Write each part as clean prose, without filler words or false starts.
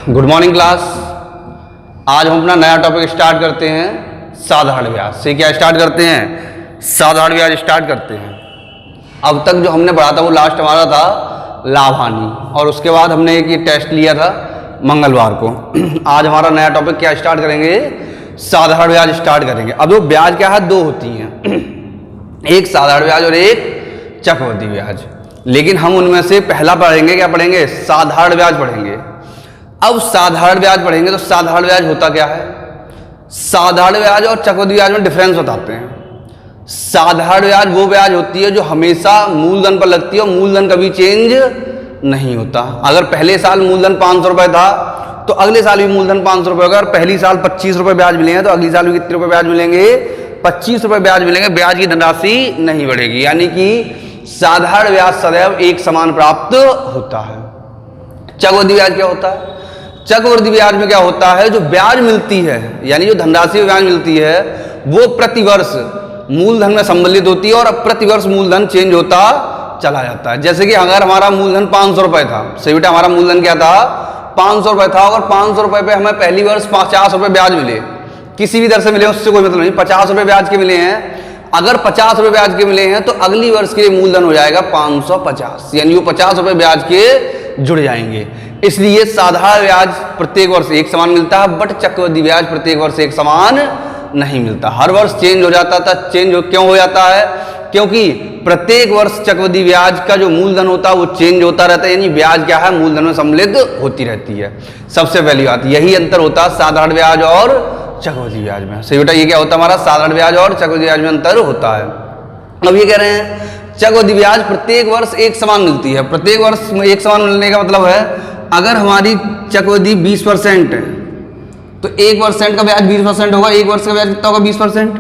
Good morning class. आज हम अपना नया टॉपिक स्टार्ट करते हैं साधारण ब्याज से। क्या स्टार्ट करते हैं? साधारण ब्याज स्टार्ट करते हैं। अब तक जो हमने पढ़ा था वो लास्ट हमारा था लाभ हानि, और उसके बाद हमने एक ये टेस्ट लिया था मंगलवार को। आज हमारा नया टॉपिक क्या स्टार्ट करेंगे? साधारण ब्याज स्टार्ट करेंगे। अब वो ब्याज क्या है, दो होती हैं, एक साधारण ब्याज और एक चक्रवृद्धि ब्याज। लेकिन हम उनमें से पहला पढ़ेंगे, क्या पढ़ेंगे? साधारण ब्याज पढ़ेंगे। अब साधारण ब्याज पढ़ेंगे तो साधारण ब्याज होता क्या है? साधारण ब्याज और चक्रवृद्धि ब्याज में डिफरेंस बताते हैं। साधारण ब्याज वो ब्याज होती है जो हमेशा मूलधन पर लगती है और मूलधन कभी चेंज नहीं होता। अगर पहले साल मूलधन 500 रुपए था तो अगले साल भी मूलधन 500 रुपए होगा। अगर पहली साल 25 रुपए ब्याज मिलेंगे तो अगली साल भी कितने रुपए ब्याज मिलेंगे? 25 रुपए ब्याज मिलेंगे। ब्याज की धनराशि नहीं बढ़ेगी। यानी कि साधारण ब्याज सदैव एक समान प्राप्त होता है। चक्रवृद्धि ब्याज क्या होता है? चक्रवृद्धि ब्याज में क्या होता है, जो ब्याज मिलती है यानी जो धनराशि ब्याज मिलती है वो प्रतिवर्ष मूलधन में सम्मिलित होती है और अब प्रतिवर्ष मूलधन चेंज होता चला जाता है। जैसे कि अगर हमारा मूलधन 500 रुपए था, सही बेटा, हमारा मूलधन क्या था? 500 रुपए था। अगर 500 रुपए पे हमें पहली वर्ष 50 रुपए ब्याज मिले, किसी भी दर से मिले उससे कोई मतलब नहीं, 50 रुपए ब्याज के मिले हैं, अगर 50 रुपए ब्याज के मिले हैं तो अगली वर्ष के लिए मूलधन हो जाएगा 550, यानी वो 50 रुपए ब्याज के जुड़ जाएंगे। इसलिए साधारण ब्याज प्रत्येक वर्ष एक समान मिलता है, बट चक्रवृद्धि ब्याज प्रत्येक वर्ष एक समान नहीं मिलता, हर वर्ष चेंज हो जाता था। क्यों हो जाता है? क्योंकि प्रत्येक वर्ष चक्रवृद्धि ब्याज का जो मूलधन होता है वो चेंज होता रहता है, यानी ब्याज क्या है, मूलधन में सम्मिलित होती रहती है। सबसे पहली बात यही अंतर होता है साधारण ब्याज और चक्रवृद्धि ब्याज में। सही बेटा, ये क्या होता है हमारा? साधारण ब्याज और चक्रवृद्धि ब्याज में अंतर होता है। अब ये कह रहे हैं चक्रवृद्धि ब्याज प्रत्येक वर्ष एक समान मिलती है। प्रत्येक वर्ष एक समान मिलने का मतलब है अगर हमारी चक्रवृद्धि 20% है तो 1% का ब्याज 20% होगा। एक वर्ष का ब्याज कितना होगा? 20%।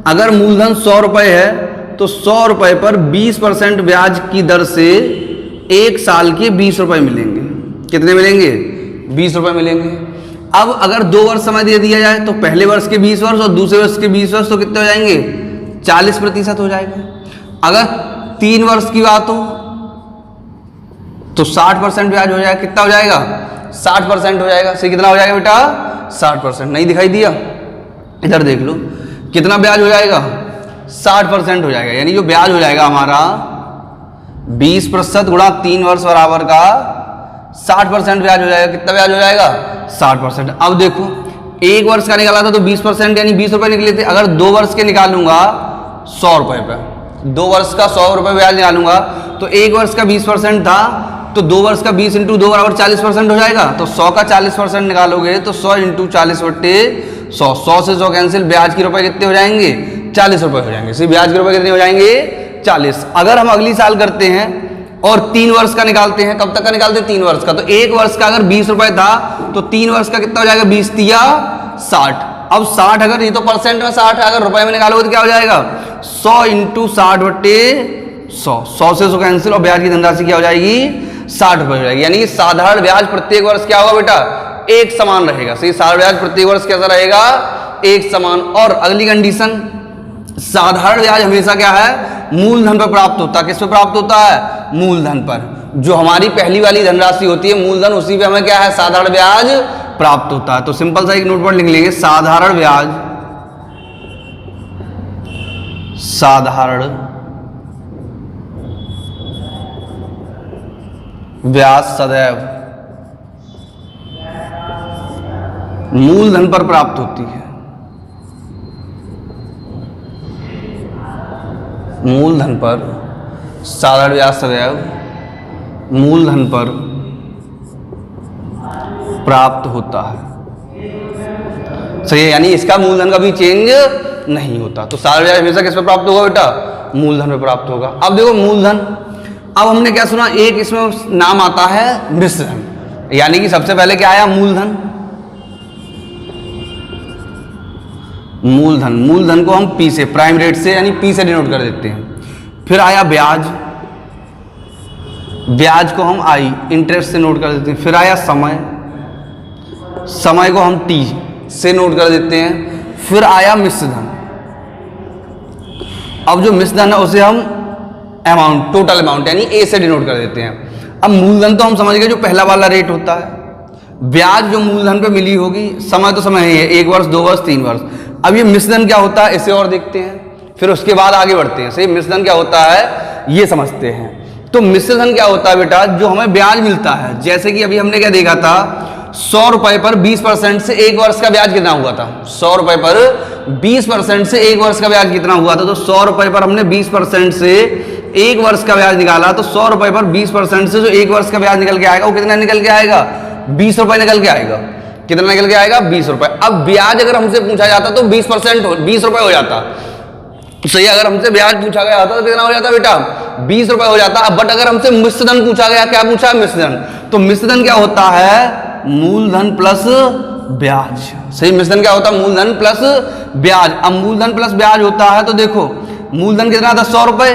अगर मूलधन 100 रुपए है तो 100 रुपए पर 20% ब्याज की दर से एक साल के 20 रुपए मिलेंगे। कितने मिलेंगे? 20 रुपए मिलेंगे। अब अगर 2 वर्ष समय दे दिया जाए तो पहले वर्ष के 20 वर्ष और दूसरे वर्ष के 20 वर्ष तो कितने हो जाएंगे? 40% हो जाएगा। अगर 3 वर्ष की बात हो तो 60% ब्याज हो जाएगा। कितना हो जाएगा? 60% हो जाएगा। सही, कितना हो जाएगा बेटा? 60%। नहीं दिखाई दिया? इधर देख लो कितना ब्याज हो जाएगा? 60% हो जाएगा। यानी जो ब्याज हो जाएगा हमारा 20% गुणा 3 वर्ष बराबर का 60% ब्याज हो जाएगा। कितना ब्याज हो जाएगा? 60%। अब देखो एक वर्ष का निकाला था तो 20% यानी 20 रुपए निकले थे। अगर 2 वर्ष के निकालूंगा 100 रुपए पे, 2 वर्ष का 100 रुपए ब्याज निकालूंगा तो एक वर्ष का 20% था तो 2 वर्ष का 20 × 2 बराबर 40% हो जाएगा। तो 100 का 40% निकालोगे तो 100 × 40/100, 100 से 100 कैंसिल, ब्याज के रुपए कितने हो जाएंगे? 40 रुपए हो जाएंगे। सिर्फ ब्याज के रुपए कितने हो जाएंगे? 40। अगर हम अगली साल करते हैं और 3 वर्ष का निकालते हैं, कब तक का निकालते हैं? 3 वर्ष का। तो एक वर्ष का अगर 20 रुपए था तो 3 वर्ष का कितना हो जाएगा? 20 × 60। अब 60 अगर ये तो परसेंट में 60 है, अगर रुपए में निकालोगे तो क्या हो जाएगा? 100 × 60/100, 100 से 100 कैंसिल और ब्याज की धनराशि क्या हो जाएगी? 60 रुपए हो जाएगी। यानी कि साधारण ब्याज प्रत्येक वर्ष क्या होगा बेटा? एक समान रहेगा। सही, साधारण ब्याज प्रत्येक वर्ष कैसा रहेगा? एक समान। और अगली कंडीशन, साधारण ब्याज हमेशा क्या है? मूलधन पर प्राप्त होता है। किस पर प्राप्त होता है? मूलधन पर। जो हमारी पहली वाली धनराशि होती है मूलधन, उसी पे हमें क्या है? साधारण ब्याज प्राप्त होता है। तो सिंपल सा एक नोट पर लिख लेंगे, साधारण ब्याज, साधारण ब्याज सदैव मूलधन पर प्राप्त होती है। मूलधन पर, साधारण ब्याज सदैव मूलधन पर प्राप्त होता है। सही है, यानी इसका मूलधन का भी चेंज नहीं होता। तो साधारण ब्याज हमेशा किस पर प्राप्त होगा बेटा? मूलधन पर प्राप्त होगा। अब देखो मूलधन, अब हमने क्या सुना? एक इसमें नाम आता है मिश्रधन, यानी कि सबसे पहले क्या आया? मूलधन। मूलधन, मूलधन को हम पी से, प्राइम रेट से यानी पी से डिनोट कर देते हैं। फिर आया ब्याज, ब्याज को हम आई, इंटरेस्ट से नोट कर देते हैं। फिर आया समय, समय को हम टी से नोट कर देते हैं। फिर आया मिश्रधन। अब जो मिश्रधन है उसे हम अमाउंट, टोटल अमाउंट यानी ए से डिनोट कर देते हैं। अब मूलधन तो हम समझ गए जो पहला वाला रेट होता है, ब्याज जो मूलधन पे मिली होगी, समय तो समय ही है, 1 वर्ष 2 वर्ष 3 वर्ष। अब ये मिश्रधन क्या होता है इसे और देखते हैं, फिर उसके बाद आगे बढ़ते हैं। सही, मिश्रधन क्या होता है ये समझते हैं। तो मिश्रधन क्या होता है बेटा, जो हमें ब्याज मिलता है, जैसे कि अभी हमने क्या देखा था, 100 रुपए पर 20% से 1 वर्ष का ब्याज कितना हुआ था। 100 रुपए पर 20% से 1 वर्ष का ब्याज कितना हुआ था। तो 100 रुपए पर हमने 20% से 1 वर्ष का ब्याज निकाला, तो 100 रुपए पर 20% से जो 1 वर्ष का ब्याज निकल के आएगा वो कितना निकल के आएगा, 20 रुपए निकल के आएगा। कितना निकल के आएगा, 20 रुपए। अब ब्याज अगर हमसे पूछा जाता तो 20% 20 रुपए हो जाता। सही, अगर हमसे ब्याज पूछा गया होता तो कितना हो जाता बेटा, 20 रुपए हो जाता। अब बट अगर हमसे मिश्रधन पूछा गया, क्या पूछा है, मिश्रधन। तो मिश्रधन क्या होता है, मूलधन प्लस ब्याज। सही, मिश्रधन क्या होता है, मूलधन प्लस ब्याज। अब मूलधन प्लस ब्याज होता है तो देखो मूलधन कितना था 100 रुपए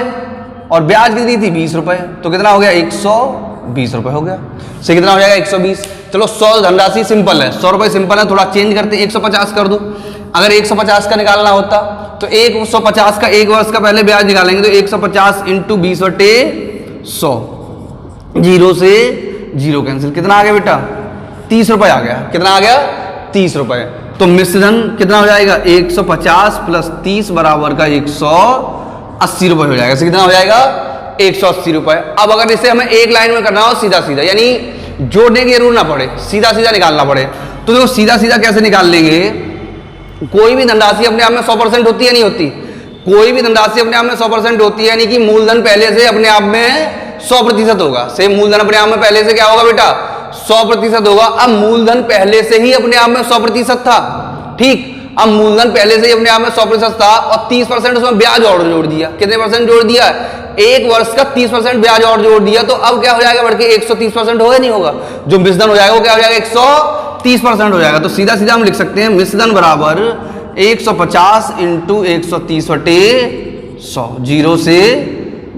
और ब्याज कितनी थी 20 रुपए, तो कितना हो गया 120 रुपए हो गया। सही, कितना हो जाएगा 120। चलो 100 धनराशि सिंपल है, 100 रुपए सिंपल है, थोड़ा चेंज करते 150 कर दूं। अगर 150 का निकालना होता तो 150 का 1 वर्ष का पहले ब्याज निकालेंगे, तो 150 इंटू 20/100, 0 से 0 कैंसिल, कितना आ गया बेटा 30 रुपए आ गया। कितना आ गया 30 रुपए। तो मिश्रधन कितना हो जाएगा 150 प्लस 30 बराबर का 180 रुपए हो जाएगा। कितना हो जाएगा 180 रुपए। अब अगर इसे हमें एक लाइन में करना हो सीधा सीधा, यानी जोड़ने की जरूर ना पड़े, सीधा सीधा निकालना पड़े, तो देखो सीधा सीधा कैसे निकाल लेंगे। कोई भी धनराशि अपने आप में 100% होती है नहीं होती, कोई भी धनराशि अपने आप में 100% होती है, यानी कि मूलधन पहले से अपने आप में 100% होगा। सही, मूलधन अपने आप में पहले से क्या होगा बेटा 100% होगा। अब मूलधन पहले से ही अपने आप में 100% था, ठीक। अब मूलधन पहले से ही अपने आप में 100% था और 30% उसमें ब्याज और जोड़ दिया। कितने परसेंट जोड़ दिया, 1 वर्ष का 30% ब्याज और जोड़ दिया। तो अब क्या हो जाएगा बढ़ के 130% होगा नहीं होगा, जो मिश्रधन हो जाएगा वो क्या हो जाएगा 130% हो जाएगा। तो सीधा सीधा हम लिख सकते हैं मिश्रधन बराबर 150 इंटू 130/100, 0 से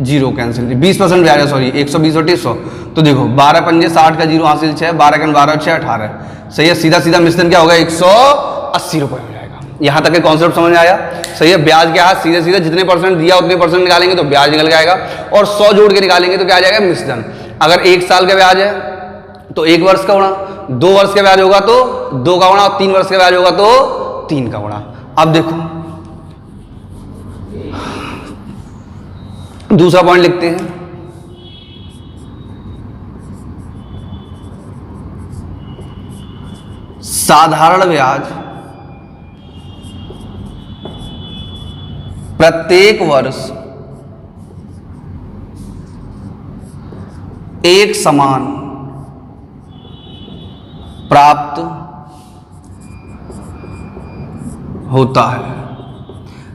0 कैंसिल, 20% ब्याज है, सॉरी 120/100। तो देखो 12 पंजे 60 का 0 हासिल 6, 12 का 12 6 18। सही है, सीधा सीधा मिश्रधन क्या होगा 180 रुपए हो जाएगा। यहां तक के कॉन्सेप्ट समझ में आया। सही है, ब्याज क्या है, सीधे सीधे जितने परसेंट दिया उतने परसेंट निकालेंगे तो ब्याज निकल के आएगा, और 100 जोड़ के निकालेंगे तो क्या आ जाएगा मिश्रधन। अगर 1 साल का ब्याज है तो 1 वर्ष का गुणा, 2 वर्ष का ब्याज होगा तो 2 का गुणा, और 3 वर्ष का ब्याज होगा तो 3 का गुणा। अब देखो दूसरा पॉइंट लिखते हैं। साधारण ब्याज प्रत्येक वर्ष एक समान प्राप्त होता है।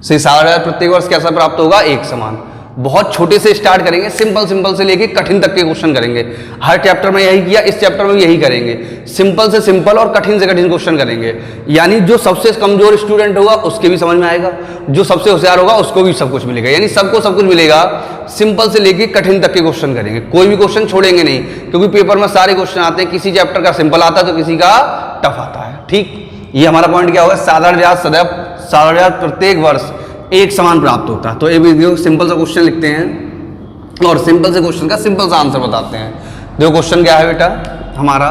से साधारण ब्याज प्रत्येक वर्ष कैसा प्राप्त होगा, एक समान। बहुत छोटे से स्टार्ट करेंगे, सिंपल सिंपल से लेके कठिन तक के क्वेश्चन करेंगे। हर चैप्टर में यही किया, इस चैप्टर में भी यही करेंगे, सिंपल से सिंपल और कठिन से कठिन क्वेश्चन करेंगे। यानी जो सबसे कमजोर स्टूडेंट होगा उसके भी समझ में आएगा, जो सबसे होशियार होगा उसको भी सब कुछ मिलेगा, यानी सबको सब कुछ मिलेगा। सिंपल से लेके कठिन तक के क्वेश्चन करेंगे, कोई भी क्वेश्चन छोड़ेंगे नहीं, क्योंकि पेपर में सारे क्वेश्चन आते हैं, किसी चैप्टर का सिंपल आता है तो किसी का टफ आता है। ठीक, ये हमारा पॉइंट क्या होगा, साधारण ब्याज सदैव, साधारण ब्याज प्रत्येक वर्ष एक समान प्राप्त होता है। तो ये सिंपल सा क्वेश्चन लिखते हैं और सिंपल से क्वेश्चन का सिंपल सा आंसर बताते हैं। देखो क्वेश्चन क्या है बेटा हमारा,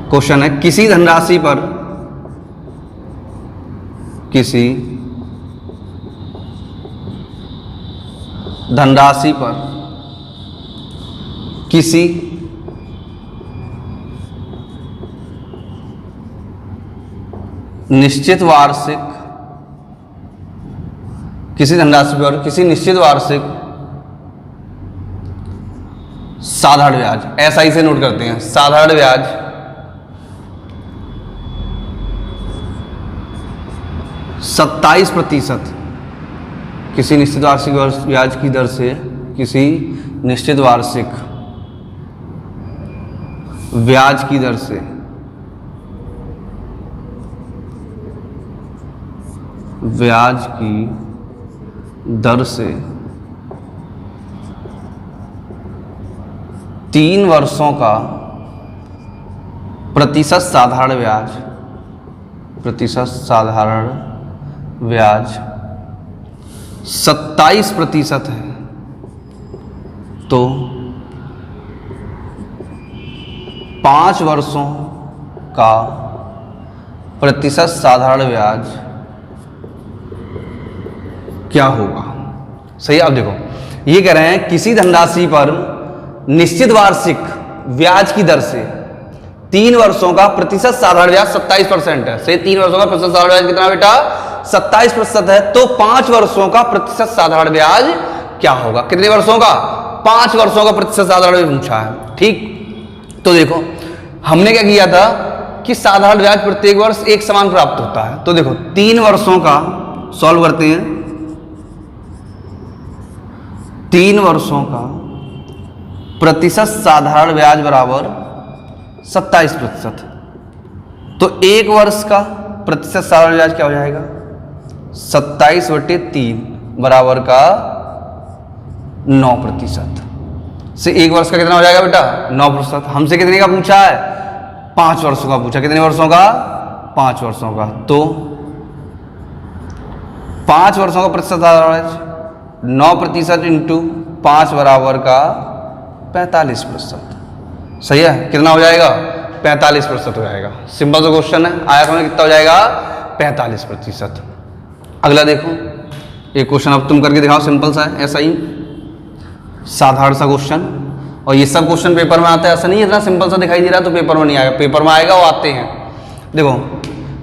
क्वेश्चन है किसी धनराशि पर, किसी धनराशि पर किसी निश्चित वार्षिक, किसी धनराशि पर किसी निश्चित वार्षिक साधारण ब्याज, SI से नोट करते हैं, साधारण ब्याज 27% किसी निश्चित वार्षिक ब्याज की दर से, किसी निश्चित वार्षिक ब्याज की दर से ब्याज की दर से 3 वर्षों का प्रतिशत साधारण ब्याज, प्रतिशत साधारण ब्याज 27% है, तो 5 वर्षों का प्रतिशत साधारण ब्याज क्या होगा। सही है। अब देखो ये कह रहे हैं किसी धनराशि पर निश्चित वार्षिक ब्याज की दर से 3 वर्षों का प्रतिशत साधारण ब्याज 27% है। सही, 3 वर्षों का प्रतिशत साधारण ब्याज कितना बेटा 27% है। तो 5 वर्षों का प्रतिशत साधारण ब्याज क्या होगा। कितने वर्षों का 5 वर्षों का प्रतिशत साधारण ब्याज पूछा है। ठीक, तो देखो हमने क्या किया था कि साधारण ब्याज प्रत्येक वर्ष एक समान प्राप्त होता है। तो देखो 3 वर्षों का सॉल्व करते हैं। 3 वर्षों का प्रतिशत साधारण ब्याज बराबर 27%। तो 1 वर्ष का प्रतिशत साधारण ब्याज क्या हो जाएगा 27/3 बराबर का 9%। से 1 वर्ष का कितना हो जाएगा बेटा 9%। हमसे कितने का पूछा है 5 वर्षों का पूछा। कितने वर्षों का 5 वर्षों का। तो 5 वर्षों का प्रतिशत साधारण ब्याज 9% इंटू 5 बराबर का 45%। सही है, कितना हो जाएगा 45% हो जाएगा। सिंपल सा क्वेश्चन है। आया समझ कितना हो जाएगा 45%। अगला देखो एक क्वेश्चन अब तुम करके दिखाओ, सिंपल सा है, ऐसा ही साधारण सा क्वेश्चन। और ये सब क्वेश्चन पेपर में आता है, ऐसा नहीं इतना सिंपल सा दिखाई दे रहा तो पेपर में नहीं आएगा। पेपर में आएगा वो आते हैं। देखो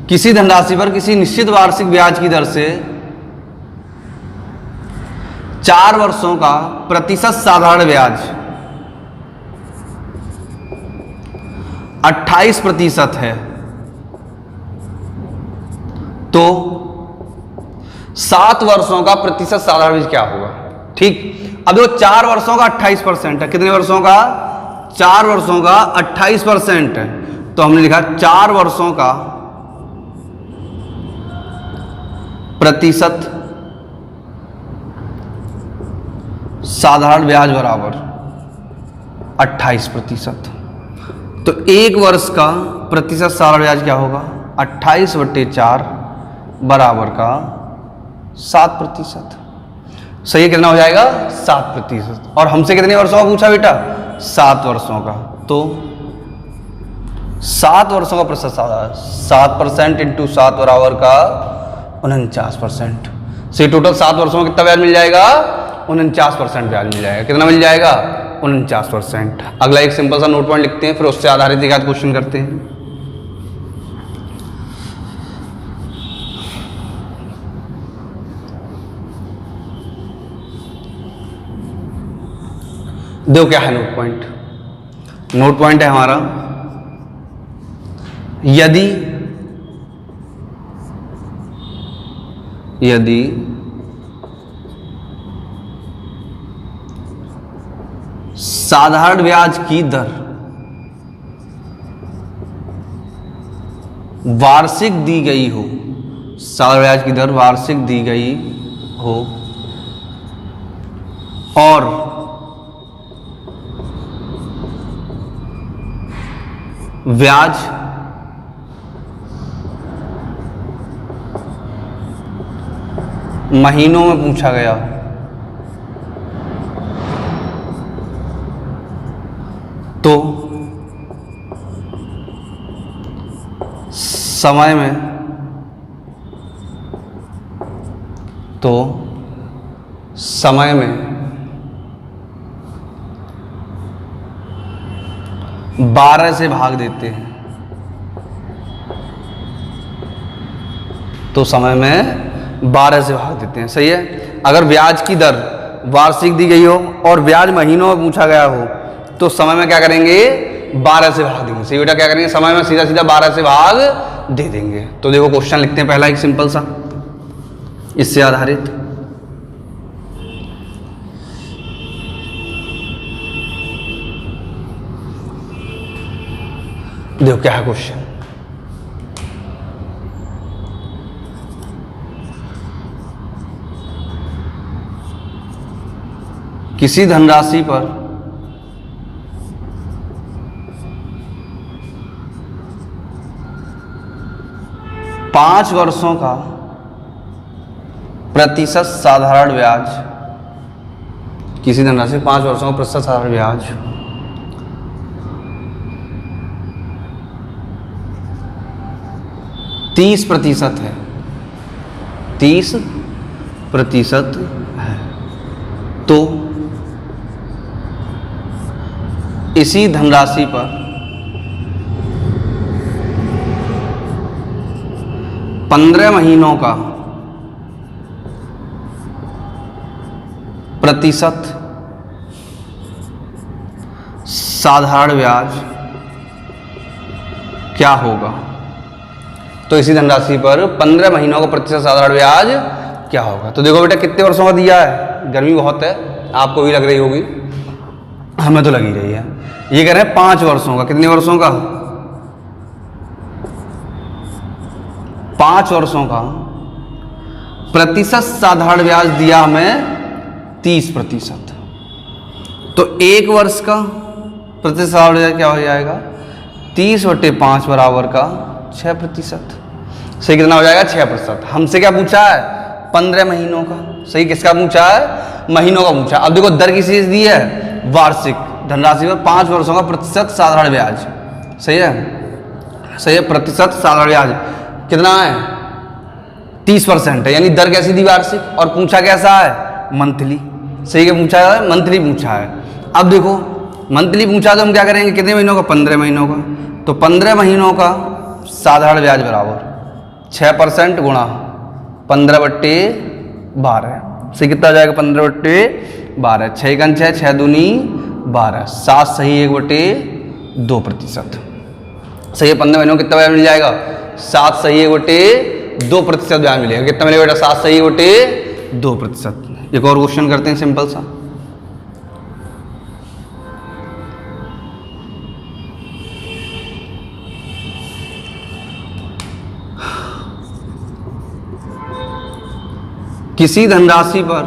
किसी धनराशि पर किसी निश्चित वार्षिक ब्याज की दर से 4 वर्षों का प्रतिशत साधारण ब्याज 28% है। तो 7 वर्षों का प्रतिशत साधारण ब्याज क्या होगा। ठीक, अब वो 4 वर्षों का 28% है। कितने वर्षों का 4 वर्षों का 28% है। तो हमने लिखा 4 वर्षों का प्रतिशत साधारण ब्याज बराबर 28%। तो 1 वर्ष का प्रतिशत साधारण ब्याज क्या होगा 28/4 बराबर का 7%। सही है, कितना हो जाएगा 7%। और हमसे कितने वर्षों का पूछा बेटा 7 वर्षों का। तो 7 वर्षों का प्रतिशत 7% इंटू 7 बराबर का 49%। सही, टोटल 7 वर्षों में कितना ब्याज मिल जाएगा 49% ब्याज मिल जाएगा। कितना मिल जाएगा 49%। अगला एक सिंपल सा नोट पॉइंट लिखते हैं, फिर उससे आधारित एक आध क्वेश्चन करते हैं। देखो क्या है नोट पॉइंट। नोट पॉइंट है हमारा, यदि साधारण ब्याज की दर वार्षिक दी गई हो, साधारण ब्याज की दर वार्षिक दी गई हो और ब्याज महीनों में पूछा गया तो समय में समय में 12 से भाग देते हैं, तो समय में 12 से भाग देते हैं। सही है। अगर ब्याज की दर वार्षिक दी गई हो और ब्याज महीनों में पूछा गया हो तो समय में क्या करेंगे 12 से भाग देंगे। सही बेटा, क्या करेंगे समय में सीधा सीधा 12 से भाग दे देंगे। तो देखो क्वेश्चन लिखते हैं पहला एक सिंपल सा इससे आधारित। देखो क्या है क्वेश्चन। किसी धनराशि पर पांच वर्षों का प्रतिशत साधारण ब्याज, किसी धनराशि 5 वर्षों का प्रतिशत साधारण ब्याज 30% है, 30% है, तो इसी धनराशि पर 15 महीनों का प्रतिशत साधारण ब्याज क्या होगा। तो इसी धनराशि पर 15 महीनों का प्रतिशत साधारण ब्याज क्या होगा। तो देखो बेटा कितने वर्षों का दिया है, गर्मी बहुत है, आपको भी लग रही होगी, हमें तो लगी रही है। ये कह रहे हैं 5 वर्षों का, कितने वर्षों का, 5 वर्षों का प्रतिशत साधारण ब्याज दिया हमें 30%। तो 1 वर्ष का प्रतिशत साधारण ब्याज क्या हो जाएगा, 30/5 बराबर का 6%। सही कितना हो जाएगा, 6%। हमसे क्या पूछा है, 15 महीनों का। सही किसका पूछा है, महीनों का पूछा। अब देखो दर किसी चीज दी है, वार्षिक धनराशि में 5 वर्षों का प्रतिशत साधारण ब्याज। सही है, सही है, प्रतिशत साधारण ब्याज कितना है, 30% है, यानी दर कैसी दी, वार्षिक। और पूछा कैसा है, मंथली। सही क्या पूछा है, मंथली पूछा है। अब देखो मंथली पूछा तो हम क्या करेंगे, कितने महीनों का, 15 महीनों का। तो 15 महीनों का साधारण ब्याज बराबर 6% गुणा 15/12। सही कितना आ जाएगा, 15/12। 6 × 6, 6 दूनी 12, 7 सही 1/2%। सही है, 15 महीनों कितना ब्याज मिल जाएगा, 7 सही 1/2% ब्याज मिलेगा। कितना मिलेगा बेटा, 7 सही 1/2%। एक और क्वेश्चन करते हैं सिंपल सा। किसी धनराशि पर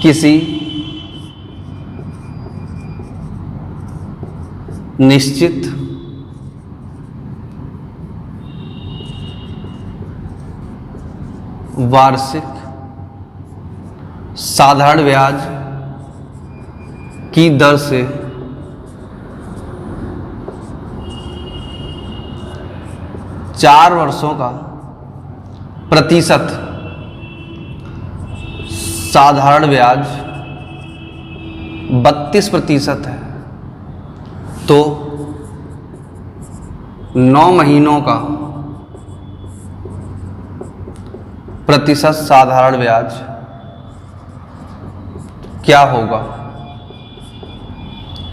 किसी निश्चित वार्षिक साधारण ब्याज की दर से 4 वर्षों का प्रतिशत साधारण ब्याज 32% है, तो 9 महीनों का प्रतिशत साधारण ब्याज क्या होगा।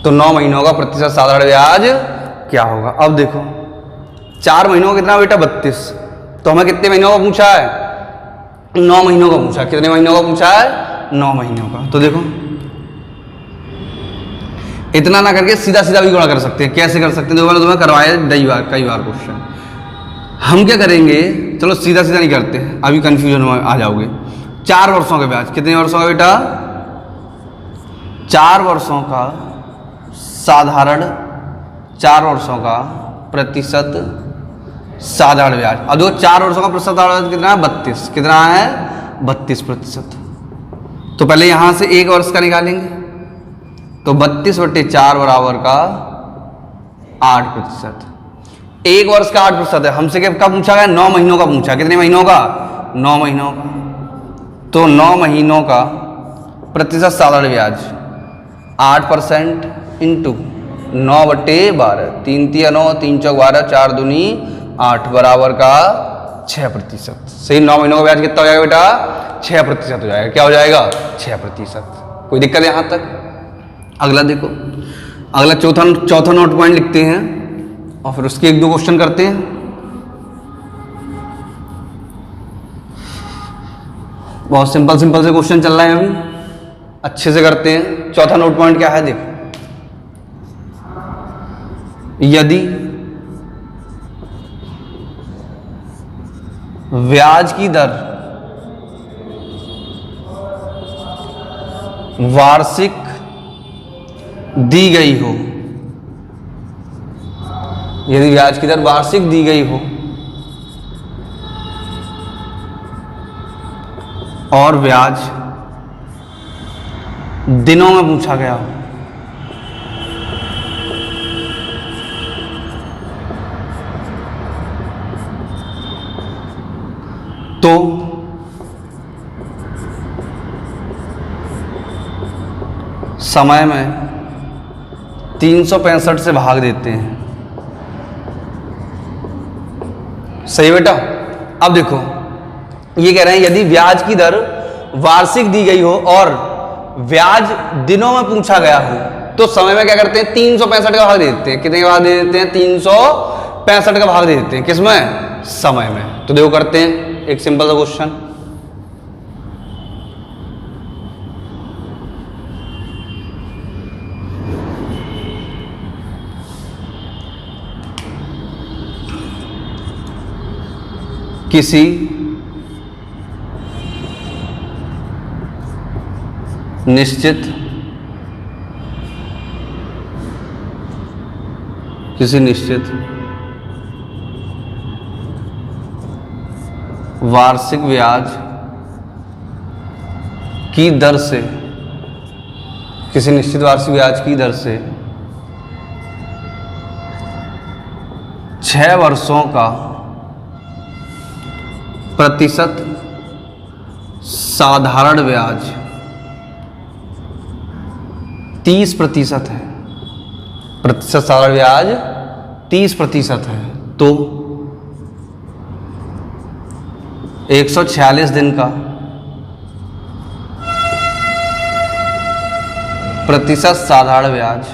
तो 9 महीनों का प्रतिशत साधारण ब्याज क्या होगा। अब देखो 4 महीनों का कितना बेटा, 32। तो हमें कितने महीनों का पूछा है, 9 महीनों का पूछा। कितने महीनों का पूछा है, 9 महीनों का। तो देखो इतना ना करके सीधा सीधा भी गुणा कर सकते हैं। कैसे कर सकते हैं, देखो मैंने तुम्हें करवाया कई बार क्वेश्चन। हम क्या करेंगे, चलो सीधा सीधा नहीं करते, अभी कंफ्यूजन में आ जाओगे। 4 वर्षों का ब्याज, कितने वर्षों का बेटा, 4 वर्षों का साधारण, 4 वर्षों का प्रतिशत साधारण ब्याज। अब देखो 4 वर्षों का प्रतिशत साधारण ब्याज कितना है, 32। कितना है, 32%। तो पहले यहां से 1 वर्ष का निकालेंगे, तो 32/4 बराबर का 8%। 1 वर्ष का 8% है। हमसे कब पूछा गया, 9 महीनों का पूछा। कितने महीनों का, 9 महीनों का। तो 9 महीनों का प्रतिशत साधारण ब्याज 8% इंटू 9/12, 3 × 9, 3 × 4 12, 4 दूनी 8 बराबर का 6%। सही, 9 महीनों का ब्याज कितना हो जाएगा बेटा, 6% हो जाएगा। क्या हो जाएगा, 6%। कोई दिक्कत है यहां तक। अगला देखो, अगला चौथा नोट पॉइंट लिखते हैं और फिर उसके 1-2 क्वेश्चन करते हैं। बहुत सिंपल से क्वेश्चन चल रहा है अभी, अच्छे से करते हैं। चौथा नोट पॉइंट क्या है, देखो, यदि ब्याज की दर वार्षिक दी गई हो, यदि ब्याज की दर वार्षिक दी गई हो और ब्याज दिनों में पूछा गया हो, तो समय में 365 से भाग देते हैं। सही बेटा। अब देखो ये कह रहे हैं यदि ब्याज की दर वार्षिक दी गई हो और ब्याज दिनों में पूछा गया हो तो समय में क्या करते हैं 365 का भाग दे देते हैं। कितने का भाग दे देते हैं 365 का भाग दे देते हैं। किसमें? समय में। तो देखो करते हैं एक सिंपल सा क्वेश्चन। किसी निश्चित वार्षिक ब्याज की दर से, किसी निश्चित वार्षिक ब्याज की दर से 6 वर्षों का प्रतिशत साधारण ब्याज 30% है। प्रतिशत साधारण ब्याज 30% है। तो 146 दिन का प्रतिशत साधारण ब्याज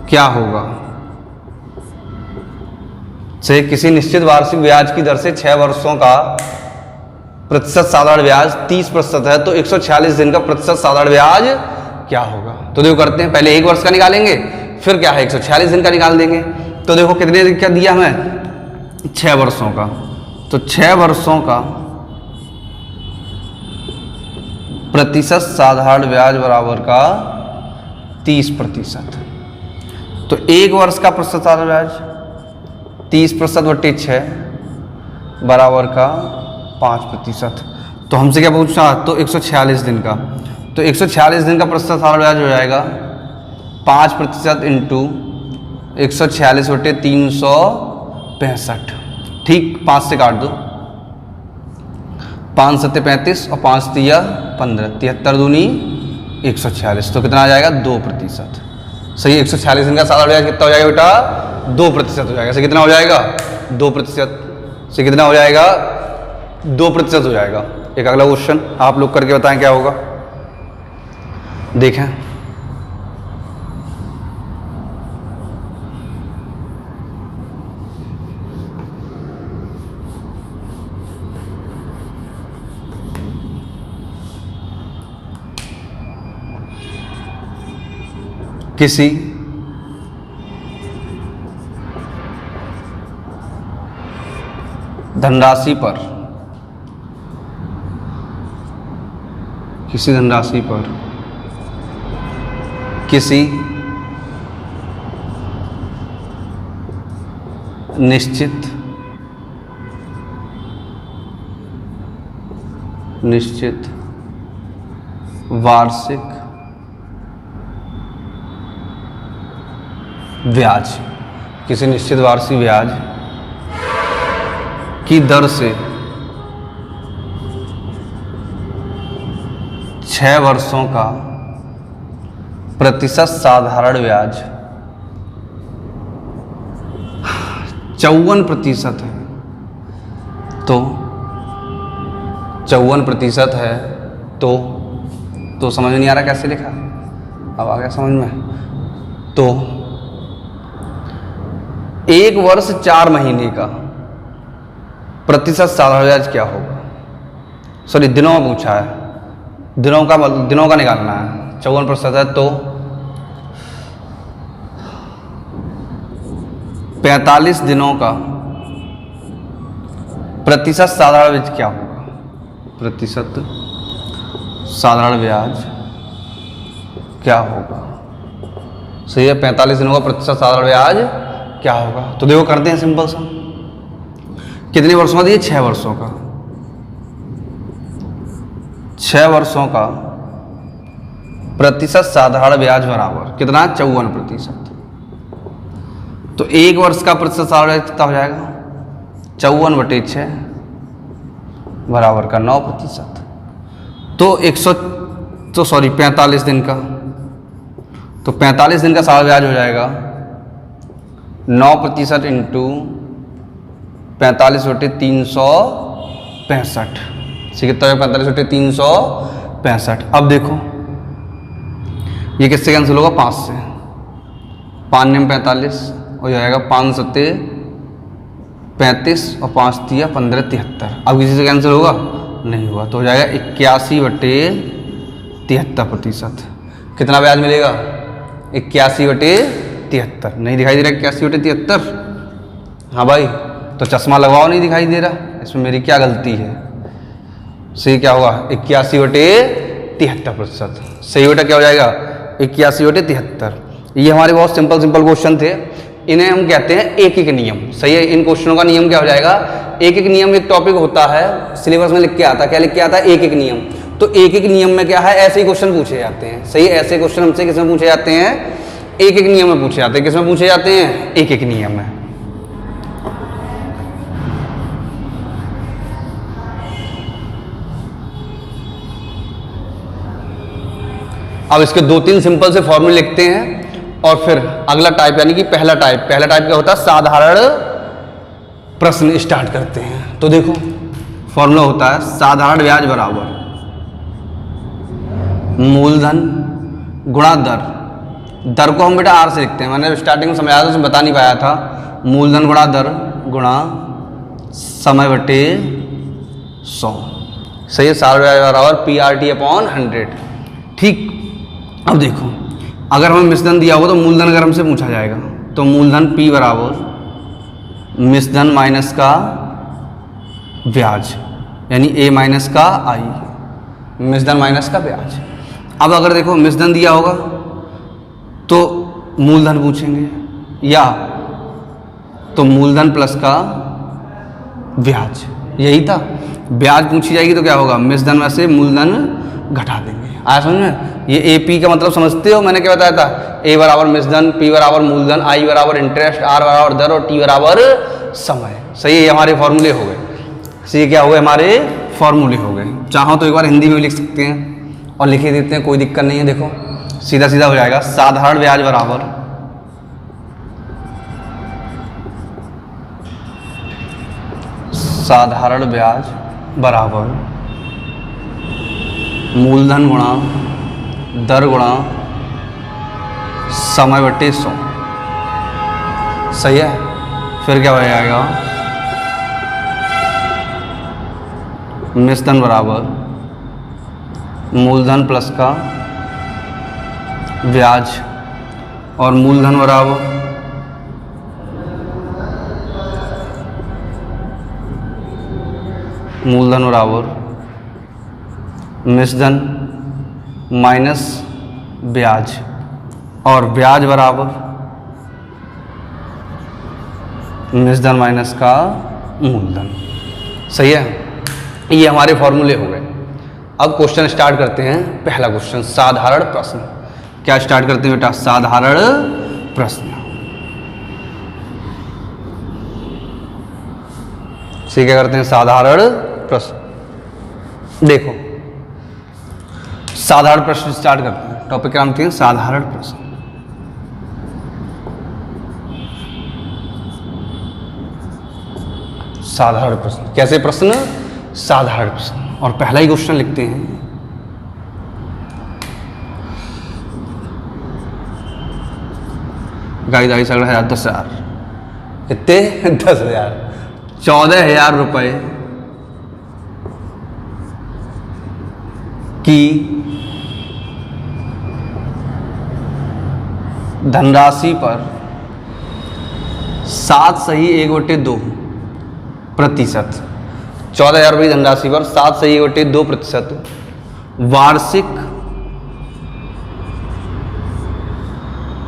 क्या होगा? से किसी निश्चित वार्षिक ब्याज की दर से 6 वर्षों का प्रतिशत साधारण ब्याज 30% है, तो 146 दिन का प्रतिशत साधारण ब्याज क्या होगा? तो देखो करते हैं, पहले 1 वर्ष का निकालेंगे, फिर क्या है 146 दिन का निकाल देंगे। तो देखो कितने दिन क्या दिया हमें 6 वर्षों का, तो 6 वर्षों का प्रतिशत साधारण ब्याज बराबर का 30%। तो 1 वर्ष का प्रतिशत साधारण ब्याज 30% बटे 6 बराबर का 5%। तो हमसे क्या पूछा? तो 146 दिन का, तो 146 दिन का प्रतिशत साधारण ब्याज हो जाएगा 5% इंटू 146 बटे 365। ठीक, 5 से काट दो, 5 7 35 और 5 3 15, 73 दूनी 146, तो कितना आ जाएगा 2%। सही, 146 दिन का साधारण ब्याज कितना हो जाएगा बेटा? 2% हो जाएगा। से कितना हो जाएगा? 2%। से कितना हो जाएगा? 2% हो जाएगा। एक अगला क्वेश्चन आप लोग करके बताएं क्या होगा, देखें। किसी धनराशि पर किसी निश्चित वार्षिक ब्याज, किसी निश्चित वार्षिक ब्याज की दर से 6 वर्षों का प्रतिशत साधारण ब्याज 54% है। तो 54% है, तो समझ नहीं आ रहा कैसे लिखा? अब आ गया समझ में। तो 1 वर्ष 4 महीने का प्रतिशत साधारण ब्याज क्या होगा? सॉरी, दिनों में पूछा है, दिनों का निकालना है। 54% है तो 45 दिनों का प्रतिशत साधारण ब्याज क्या होगा? प्रतिशत साधारण ब्याज क्या होगा? सही है, 45 दिनों का प्रतिशत साधारण ब्याज क्या होगा? तो देखो करते हैं सिंपल सा। कितने वर्षों का दिए? 6 वर्षों का। 6 वर्षों का प्रतिशत साधारण ब्याज बराबर कितना? 54%। तो 1 वर्ष का प्रतिशत साधारण ब्याज कितना हो जाएगा? 54/6 बराबर का 9%। तो 45 दिन का, तो 45 दिन का साल ब्याज हो जाएगा 9% इंटू 45/365। कितना है 45/365। अब देखो ये किससे कैंसिल होगा, 5 से, 5 में 45 हो जाएगा 5 सत्ते 35 और 5 तिया 15 73। अब किसी से कैंसिल होगा, नहीं हुआ, तो हो जाएगा 81/73%। कितना ब्याज मिलेगा, 81/73। नहीं दिखाई दे रहा 81/73? हाँ भाई, तो चश्मा लगाओ, नहीं दिखाई दे रहा, इसमें मेरी क्या गलती है। सही क्या होगा, 81/73%। सही बेटा क्या हो जाएगा, 81/73। ये हमारे बहुत सिंपल क्वेश्चन थे, इन्हें हम कहते हैं एक एक नियम। सही है, इन क्वेश्चनों का नियम क्या हो जाएगा, एक एक नियम। एक टॉपिक होता है सिलेबस में लिख के आता है, क्या लिख के आता है, एक एक नियम। तो एक एक नियम में क्या है, ऐसे ही क्वेश्चन पूछे जाते हैं। सही है, ऐसे क्वेश्चन हमसे किसमें पूछे जाते हैं, एक एक नियम में पूछे जाते हैं। किसमें पूछे जाते हैं, एक एक नियम में। अब इसके 2-3 सिंपल से फॉर्मूले लिखते हैं और फिर अगला टाइप यानी कि पहला टाइप क्या होता है, साधारण प्रश्न स्टार्ट करते हैं। तो देखो फॉर्मूला होता है साधारण ब्याज बराबर मूलधन गुणा दर। दर को हम बेटा आर से लिखते हैं, मैंने स्टार्टिंग में समझाया था, उसमें बता नहीं पाया था। मूलधन गुणा दर गुणा समय बटे 100। सही है, साधारण ब्याज बराबर PRT/100। ठीक, अब देखो अगर हमें मिश्रधन दिया हो तो मूलधन अगर हमसे पूछा जाएगा तो मूलधन P बराबर मिश्रधन माइनस का ब्याज, यानी A माइनस का I, मिश्रधन माइनस का ब्याज। अब अगर देखो मिश्रधन दिया होगा तो मूलधन पूछेंगे, या तो मूलधन प्लस का ब्याज, यही था। ब्याज पूछी जाएगी तो क्या होगा, मिश्रधन में से मूलधन घटा देंगे। आया समझ में, ये AP का मतलब समझते हो, मैंने क्या बताया था, A बराबर मिश्रधन, P बराबर मूलधन, I बराबर इंटरेस्ट, R बराबर दर और T बराबर समय। सही है, ये हमारे फॉर्मूले हो गए। सही, क्या हो गए, हमारे फॉर्मूले हो गए। चाहो तो एक बार हिंदी में भी लिख सकते हैं और लिख ही देते हैं, कोई दिक्कत नहीं है। देखो सीधा सीधा हो जाएगा, साधारण ब्याज बराबर मूलधन गुणा दर गुणा समय बटे 100। सही है, फिर क्या हो जाएगा, मिश्रधन बराबर मूलधन प्लस का ब्याज और मूलधन बराबर मिश्रधन माइनस ब्याज और ब्याज बराबर मिश्रधन माइनस का मूलधन। सही है, ये हमारे फॉर्मूले हो गए। अब क्वेश्चन स्टार्ट करते हैं। पहला क्वेश्चन साधारण प्रश्न। क्या स्टार्ट करते हैं बेटा, साधारण प्रश्न। क्या करते हैं, साधारण प्रश्न। देखो साधारण प्रश्न स्टार्ट करते हैं। टॉपिक का नाम है साधारण प्रश्न। साधारण प्रश्न, कैसे प्रश्न, साधारण प्रश्न। और पहला ही क्वेश्चन लिखते हैं, गाइस 10,000 कितने 10,000 14,000 रुपए की धनराशि पर 7 सही 1/2%। 14,000 रुपये धनराशि पर 7 सही 1/2% वार्षिक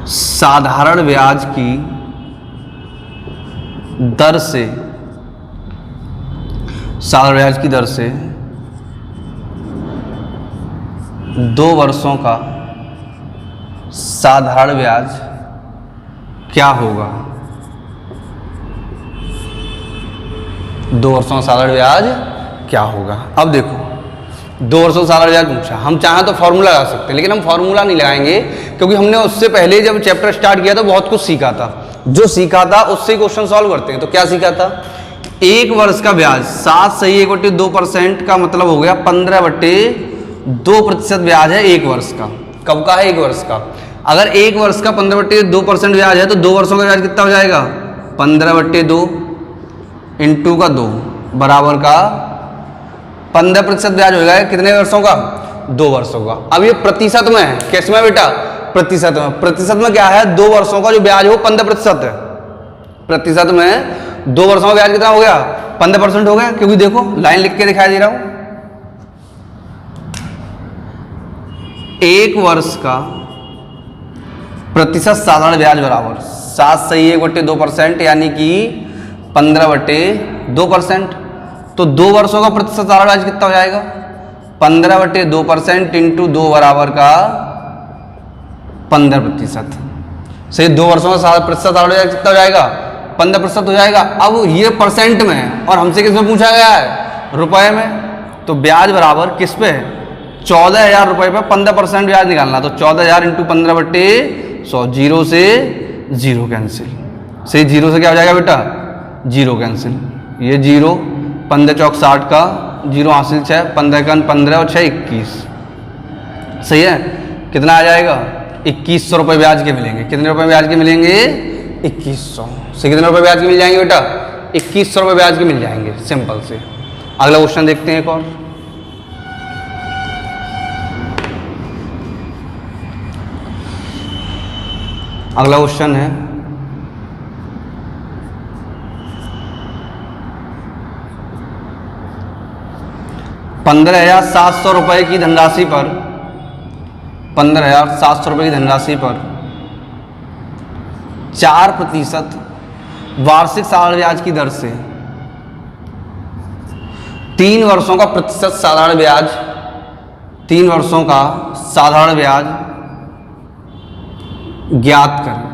साधारण ब्याज की दर से, साधारण ब्याज की दर से 2 वर्षों का साधारण ब्याज क्या होगा। 2 वर्षों का साधारण ब्याज क्या होगा। अब देखो 2 वर्षों का साधारण ब्याज पूछा, हम चाहें तो फॉर्मूला लगा सकते हैं, लेकिन हम फॉर्मूला नहीं लगाएंगे क्योंकि हमने उससे पहले जब चैप्टर स्टार्ट किया तो बहुत कुछ सीखा था। जो सीखा था उससे क्वेश्चन सॉल्व करते हैं। तो क्या सीखा था, 1 वर्ष का ब्याज 7/1/2% का मतलब हो गया 15/2% ब्याज है 1 वर्ष का। कब का है, 1 वर्ष का। अगर 1 वर्ष का 15/2% ब्याज है तो 2 वर्षों का ब्याज कितना हो जाएगा, 15/2 इंटू का 2 बराबर का 15% ब्याज हो जाएगा। कितने वर्षों का, 2 वर्षों का। अब ये प्रतिशत में है, कैसे में बेटा, प्रतिशत में। प्रतिशत में क्या है, 2 वर्षों का जो ब्याज है वो 15% है। प्रतिशत में 2 वर्षों का ब्याज कितना हो गया, 15% हो गया। क्योंकि देखो लाइन लिख के दिखाई दे रहा हूं, 1 वर्ष का प्रतिशत साधारण ब्याज बराबर 7/1/2% यानी कि 15/2%। तो 2 वर्षों का प्रतिशत साधारण ब्याज कितना हो जाएगा, 15/2% इंटू 2 बराबर का 15%। सही, 2 वर्षों का प्रतिशत साधारण ब्याज कितना हो जाएगा, 15% हो जाएगा। अब ये परसेंट में है और हमसे किस में पूछा गया है, रुपए में। तो ब्याज बराबर किस पे है, 14,000 रुपए पे 15% ब्याज निकालना। तो 14,000 इंटू 15/100, 0 से 0 कैंसिल। सही, 0 से क्या हो जाएगा बेटा, 0 कैंसिल। ये 0, 15 चौक 60 का 0 हासिल 6, 15 का 15 और 6 21। सही है, कितना आ जाएगा, 2100 रुपये ब्याज के मिलेंगे। कितने रुपए ब्याज के मिलेंगे, 2100 से। कितने रुपए ब्याज के मिल जाएंगे बेटा, 2100 रुपये ब्याज के मिल जाएंगे, सिंपल से। अगला क्वेश्चन देखते हैं एक और। अगला क्वेश्चन है 15,700 रुपये की धनराशि पर 15,700 रुपये की धनराशि पर 4% वार्षिक साधारण ब्याज की दर से 3 वर्षों का प्रतिशत साधारण ब्याज, 3 वर्षों का साधारण ब्याज ज्ञात करें।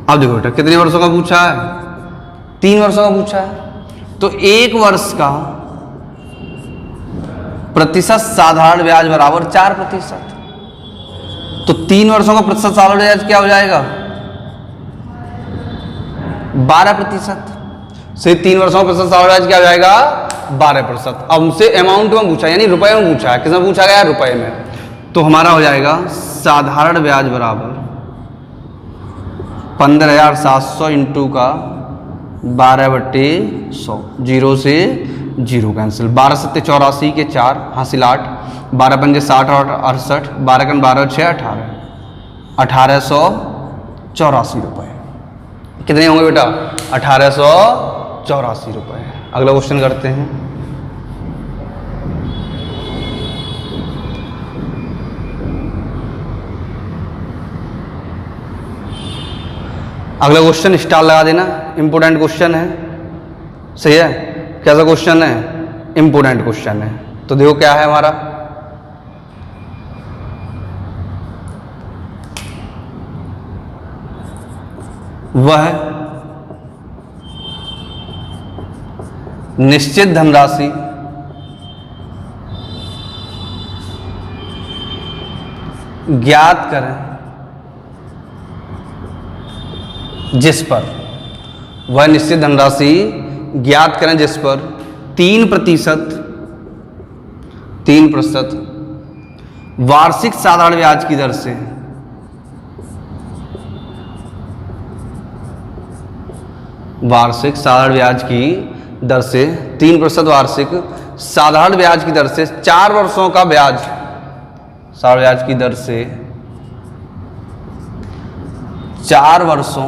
अब देखो बेटा कितने वर्षों का पूछा है, 3 वर्षों का पूछा है। तो 1 वर्ष का प्रतिशत साधारण ब्याज बराबर 4%। तो 3 वर्षों का प्रतिशत साधारण ब्याज क्या हो जाएगा, 12%। से 3 वर्षों का प्रतिशत साधारण ब्याज क्या हो जाएगा, 12%। अब हमसे अमाउंट में पूछा, यानी रुपए में पूछा है। किसमें पूछा गया, रुपए में। तो हमारा हो जाएगा साधारण ब्याज बराबर 15,700 इंटू का 12/100, 0 से 0 कैंसिल। 12 7 84 के 4 हासिल 8, 12 5 60 और 68, 12 कन 12 6 18, 1884 रुपये। कितने होंगे बेटा, 1884 रुपये। अगला क्वेश्चन करते हैं। अगला क्वेश्चन स्टार लगा देना, इंपोर्टेंट क्वेश्चन है। सही है, कैसा क्वेश्चन है, इंपोर्टेंट क्वेश्चन है। तो देखो क्या है हमारा, वह निश्चित धनराशि ज्ञात करें जिस पर, वह निश्चित धनराशि ज्ञात करें जिस पर 3% वार्षिक साधारण ब्याज की दर से वार्षिक साधारण ब्याज की दर से 3% वार्षिक साधारण ब्याज की दर से 4 वर्षों का ब्याज, साधारण ब्याज की दर से 4 वर्षों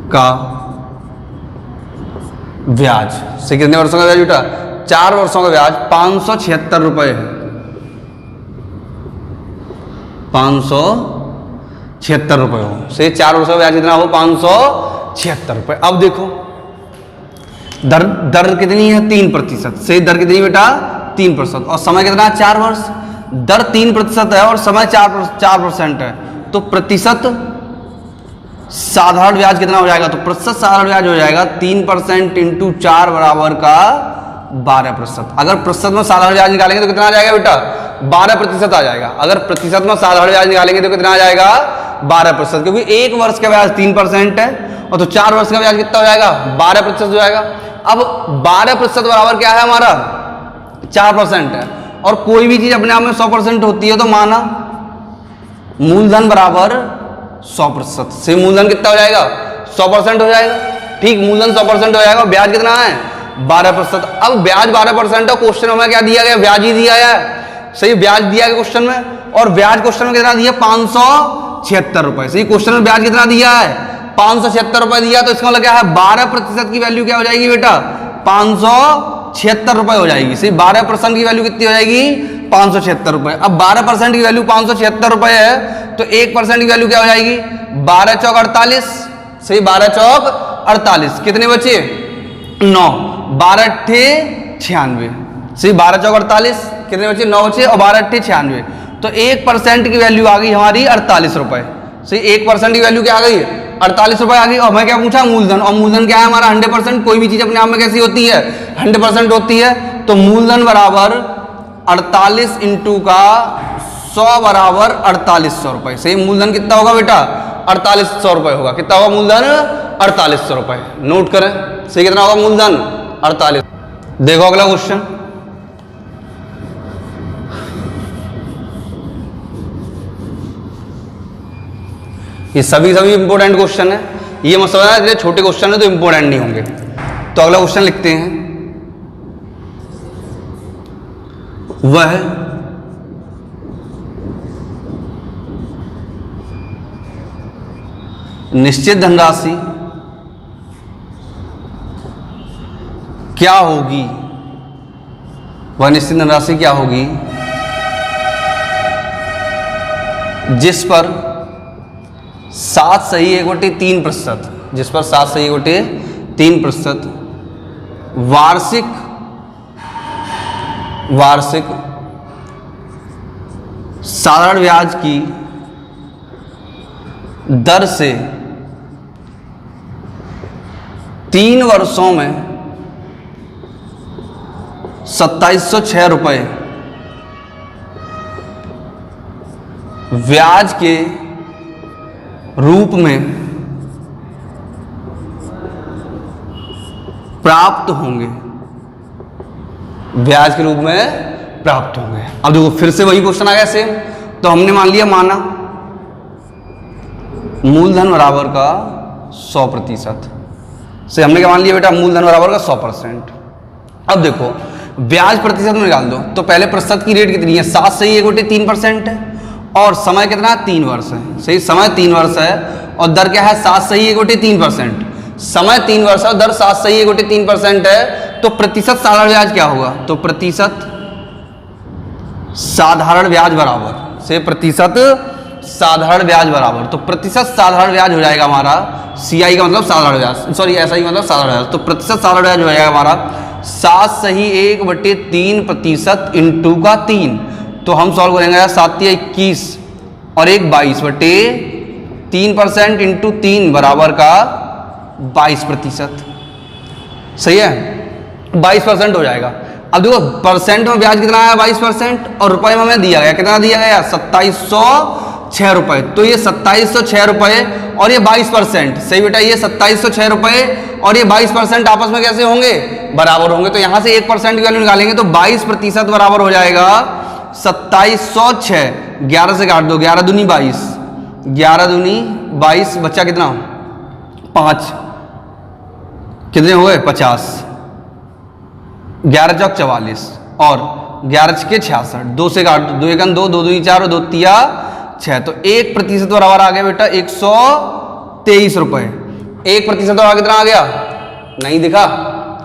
का ब्याज से। कितने वर्षों का ब्याज बेटा, 4 वर्षों का ब्याज 576 रुपये है, 576 रुपये हो। से 4 वर्षों का ब्याज कितना हो, 576 रुपये। अब देखो दर कितनी है, 3%। से दर कितनी बेटा, 3%। और समय कितना, 4 वर्ष। दर 3% है और समय 4% है। तो प्रतिशत साधारण ब्याज कितना हो जाएगा, तो प्रतिशत साधारण ब्याज हो जाएगा 3% इंटू 4 बराबर का 12%। अगर प्रतिशत में साधारण ब्याज निकालेंगे तो कितना आ जाएगा बेटा, 12% आ जाएगा। अगर प्रतिशत में साधारण ब्याज निकालेंगे तो कितना आ जाएगा, 12%, क्योंकि एक वर्ष का ब्याज 3% है और तो 4 वर्ष का ब्याज कितना हो जाएगा, 12% हो जाएगा। अब 12% बराबर क्या है हमारा, 4% है। और कोई भी चीज अपने आप में 100% होती है तो माना मूलधन बराबर 100%, से मूलधन कितना हो जाएगा, 100% हो जाएगा। ठीक, मूलधन 100% हो जाएगा। ब्याज कितना है, 12%। अब ब्याज 12% और क्वेश्चन में क्या दिया गया, ब्याज ही दिया है। सही, ब्याज दिया गया क्वेश्चन में, और ब्याज क्वेश्चन में कितना दिया, 576 रुपए। सही, क्वेश्चन में ब्याज कितना दिया है, 576 रुपए दिया। तो इसका मतलब क्या है, 12% की वैल्यू क्या हो जाएगी बेटा, 576 रुपए हो जाएगी। सही, 12% की वैल्यू कितनी हो जाएगी, 576 रुपए। अब 12% की वैल्यू 576 रुपए है तो 1% की वैल्यू क्या हो जाएगी, 12 चौक 48। सही, 12 चौक 48, कितने बचे, 9, 12 अट्ठे 96। सही, 12 चौक 48, कितने बचे, 9 बचे, और 12 अट्ठे 96। तो 1% की वैल्यू आ गई हमारी 48 रुपए। सही, 1% की वैल्यू क्या आ गई, 48 रुपए आ गई। और मैं क्या पूछा, मूलधन, और मूलधन क्या है हमारा 100%। कोई भी चीज अपने आप में कैसी होती है, 100% होती है। तो मूलधन बराबर 48 इंटू का 100 बराबर 4800 रुपए। सही, मूलधन कितना होगा बेटा, 4800 रुपए होगा। कितना होगा मूलधन, 4800 रुपए। नोट करें, सही, कितना होगा मूलधन, 48। देखो अगला क्वेश्चन, ये सभी इंपोर्टेंट क्वेश्चन है। ये मत समझना छोटे क्वेश्चन है तो इंपोर्टेंट नहीं होंगे। तो अगला क्वेश्चन लिखते हैं, वह निश्चित धनराशि क्या होगी, वह निश्चित धनराशि क्या होगी जिस पर 7 सही 1/3%, जिस पर 7 सही 1/3% वार्षिक साधारण ब्याज की दर से 3 वर्षों में 2706 रुपए ब्याज के रूप में प्राप्त होंगे, ब्याज के रूप में प्राप्त होंगे। अब देखो फिर से वही क्वेश्चन आ गया सेम। तो हमने मान लिया, माना मूलधन बराबर का 100% से हमने क्या मान लिया बेटा, मूलधन बराबर का 100%। अब देखो ब्याज प्रतिशत में निकाल दो। तो पहले प्रतिशत की रेट कितनी है, 7 सही 1/3% है, और समय कितना, 3 वर्ष है। सही, समय 3 वर्ष है, और दर क्या है, 7 सही 1/3%। समय 3 वर्ष है और दर 7 सही 1/3% है। तो प्रतिशत साधारण ब्याज क्या होगा, तो प्रतिशत साधारण ब्याज बराबर से प्रतिशत साधारण ब्याज बराबर, तो प्रतिशत साधारण ब्याज हो जाएगा हमारा, CI का मतलब साधारण ब्याज, सॉरी SI का मतलब साधारण ब्याज। तो प्रतिशत साधारण ब्याज हो जाएगा हमारा 7 सही 1/3% इंटू का 3। तो हम सॉल्व करेंगे, 7 या 21 और 1 22/3% इंटू 3 बराबर का 22%। सही है, 22% हो जाएगा। अब देखो परसेंट में ब्याज कितना आया, 22%, और रुपए में हमें दिया गया, कितना दिया गया, 2706 रुपए। तो ये 2706 रुपए और ये 22%। सही बेटा, ये 2706 रुपए और ये 22% आपस में कैसे होंगे, बराबर होंगे। तो यहां से 1% की वैल्यू निकालेंगे तो 22% बराबर हो जाएगा 2706। 11 से काट दो, 11 दूनी 22, 11 दूनी 22, बच्चा कितना, 5, कितने हुए 50, 11 चौक 44 और 11 के 66, 2 से काट दो, 2 एकन 2, 2 दूनी 4 और 2 तिया 6। तो 1% बराबर आ गया बेटा 123 रुपए। 1% बराबर कितना आ गया, नहीं दिखा,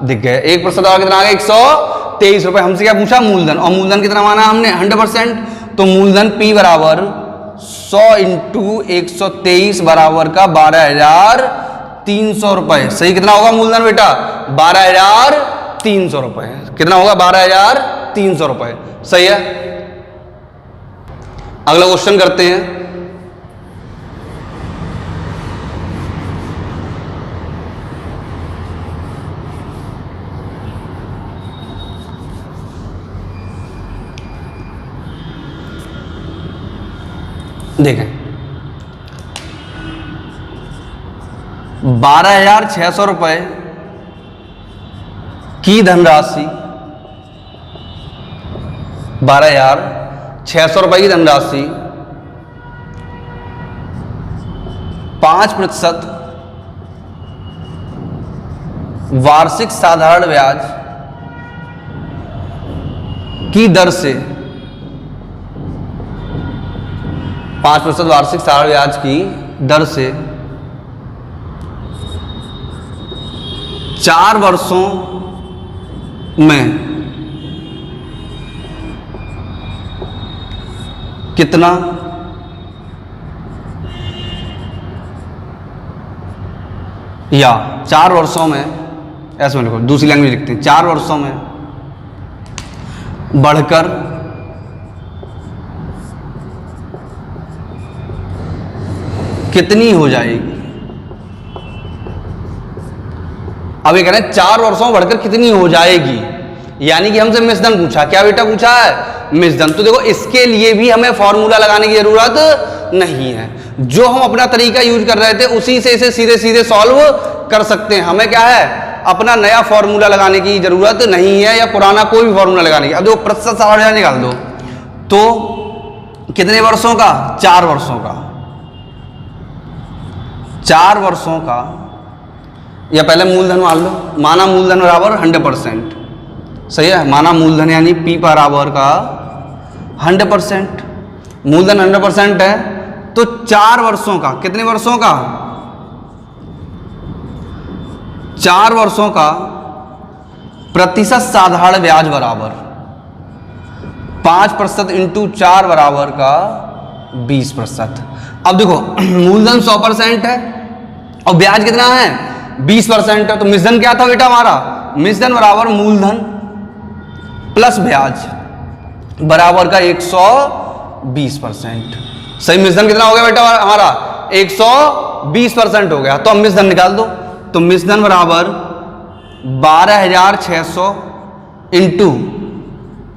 दिख गया। 1% बराबर कितना आ गया, 123 रुपए। हमसे क्या पूछा, मूलधन, और मूलधन कितना माना हमने, 100%। तो मूलधन P बराबर 100 इंटू 123 बराबर का 12,300 रुपए। सही, कितना होगा मूलधन बेटा, 12,300 रुपए। कितना होगा, 12,300 रुपए। सही है। अगला क्वेश्चन करते हैं। देखें 12,600 रुपये की धनराशि, 12,600 रुपये की धनराशि 5% वार्षिक साधारण ब्याज की दर से, 5% वार्षिक साधारण ब्याज की दर से 4 वर्षों में कितना या 4 वर्षों में, ऐसे में लिखो, दूसरी लैंग्वेज लिखते हैं, 4 वर्षों में बढ़कर कितनी हो जाएगी। अब ये कह रहे हैं 4 वर्षों में बढ़कर कितनी हो जाएगी, यानी कि हमसे मिश्रधन पूछा। क्या बेटा पूछा है? मिश्रधन। तो देखो इसके लिए भी हमें फॉर्मूला लगाने की जरूरत नहीं है, जो हम अपना तरीका यूज कर रहे थे उसी से इसे सीधे सीधे सॉल्व कर सकते हैं। हमें क्या है, अपना नया फॉर्मूला लगाने की जरूरत नहीं है, या पुराना कोई भी फॉर्मूला लगाने की। अब देखो प्रतिशत साधारण ब्याज निकाल दो, तो कितने वर्षों का? 4 वर्षों का। 4 वर्षों का, या पहले मूलधन मान लो, माना मूलधन बराबर 100%, सही है। माना मूलधन यानी P बराबर का 100%, मूलधन 100% है, तो 4 वर्षों का, कितने वर्षों का? 4 वर्षों का प्रतिशत साधारण ब्याज बराबर 5% इंटू 4 बराबर का 20%। अब देखो मूलधन 100% है और ब्याज कितना है? 20% है। तो मिश्रधन क्या था बेटा हमारा? मिश्रधन बराबर मूलधन प्लस ब्याज बराबर का 120%। सही, मिश्रधन कितना हो गया बेटा हमारा? 120% हो गया। तो अब मिश्रधन निकाल दो, तो मिश्रधन बराबर 12,600 इंटू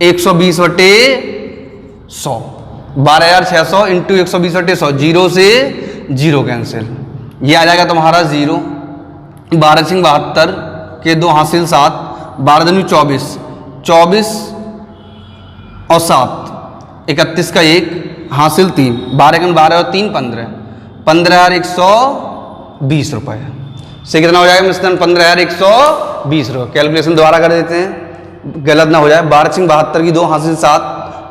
120/100, 12,600 इंटू 120/100, 0 से 0 कैंसिल, ये आ जाएगा तुम्हारा 0। 12×72 के 2 हासिल 7, 12 दूनी 24, 24 और 7, 31 का 1 हासिल 3, 12×12 और 3 15, 15,120 रुपये से कितना हो जाएगा मिश्रधन? 15,120 रुपये। कैलकुलेशन दोबारा कर देते हैं, गलत ना हो जाए। 12×72 की 2 हासिल 7,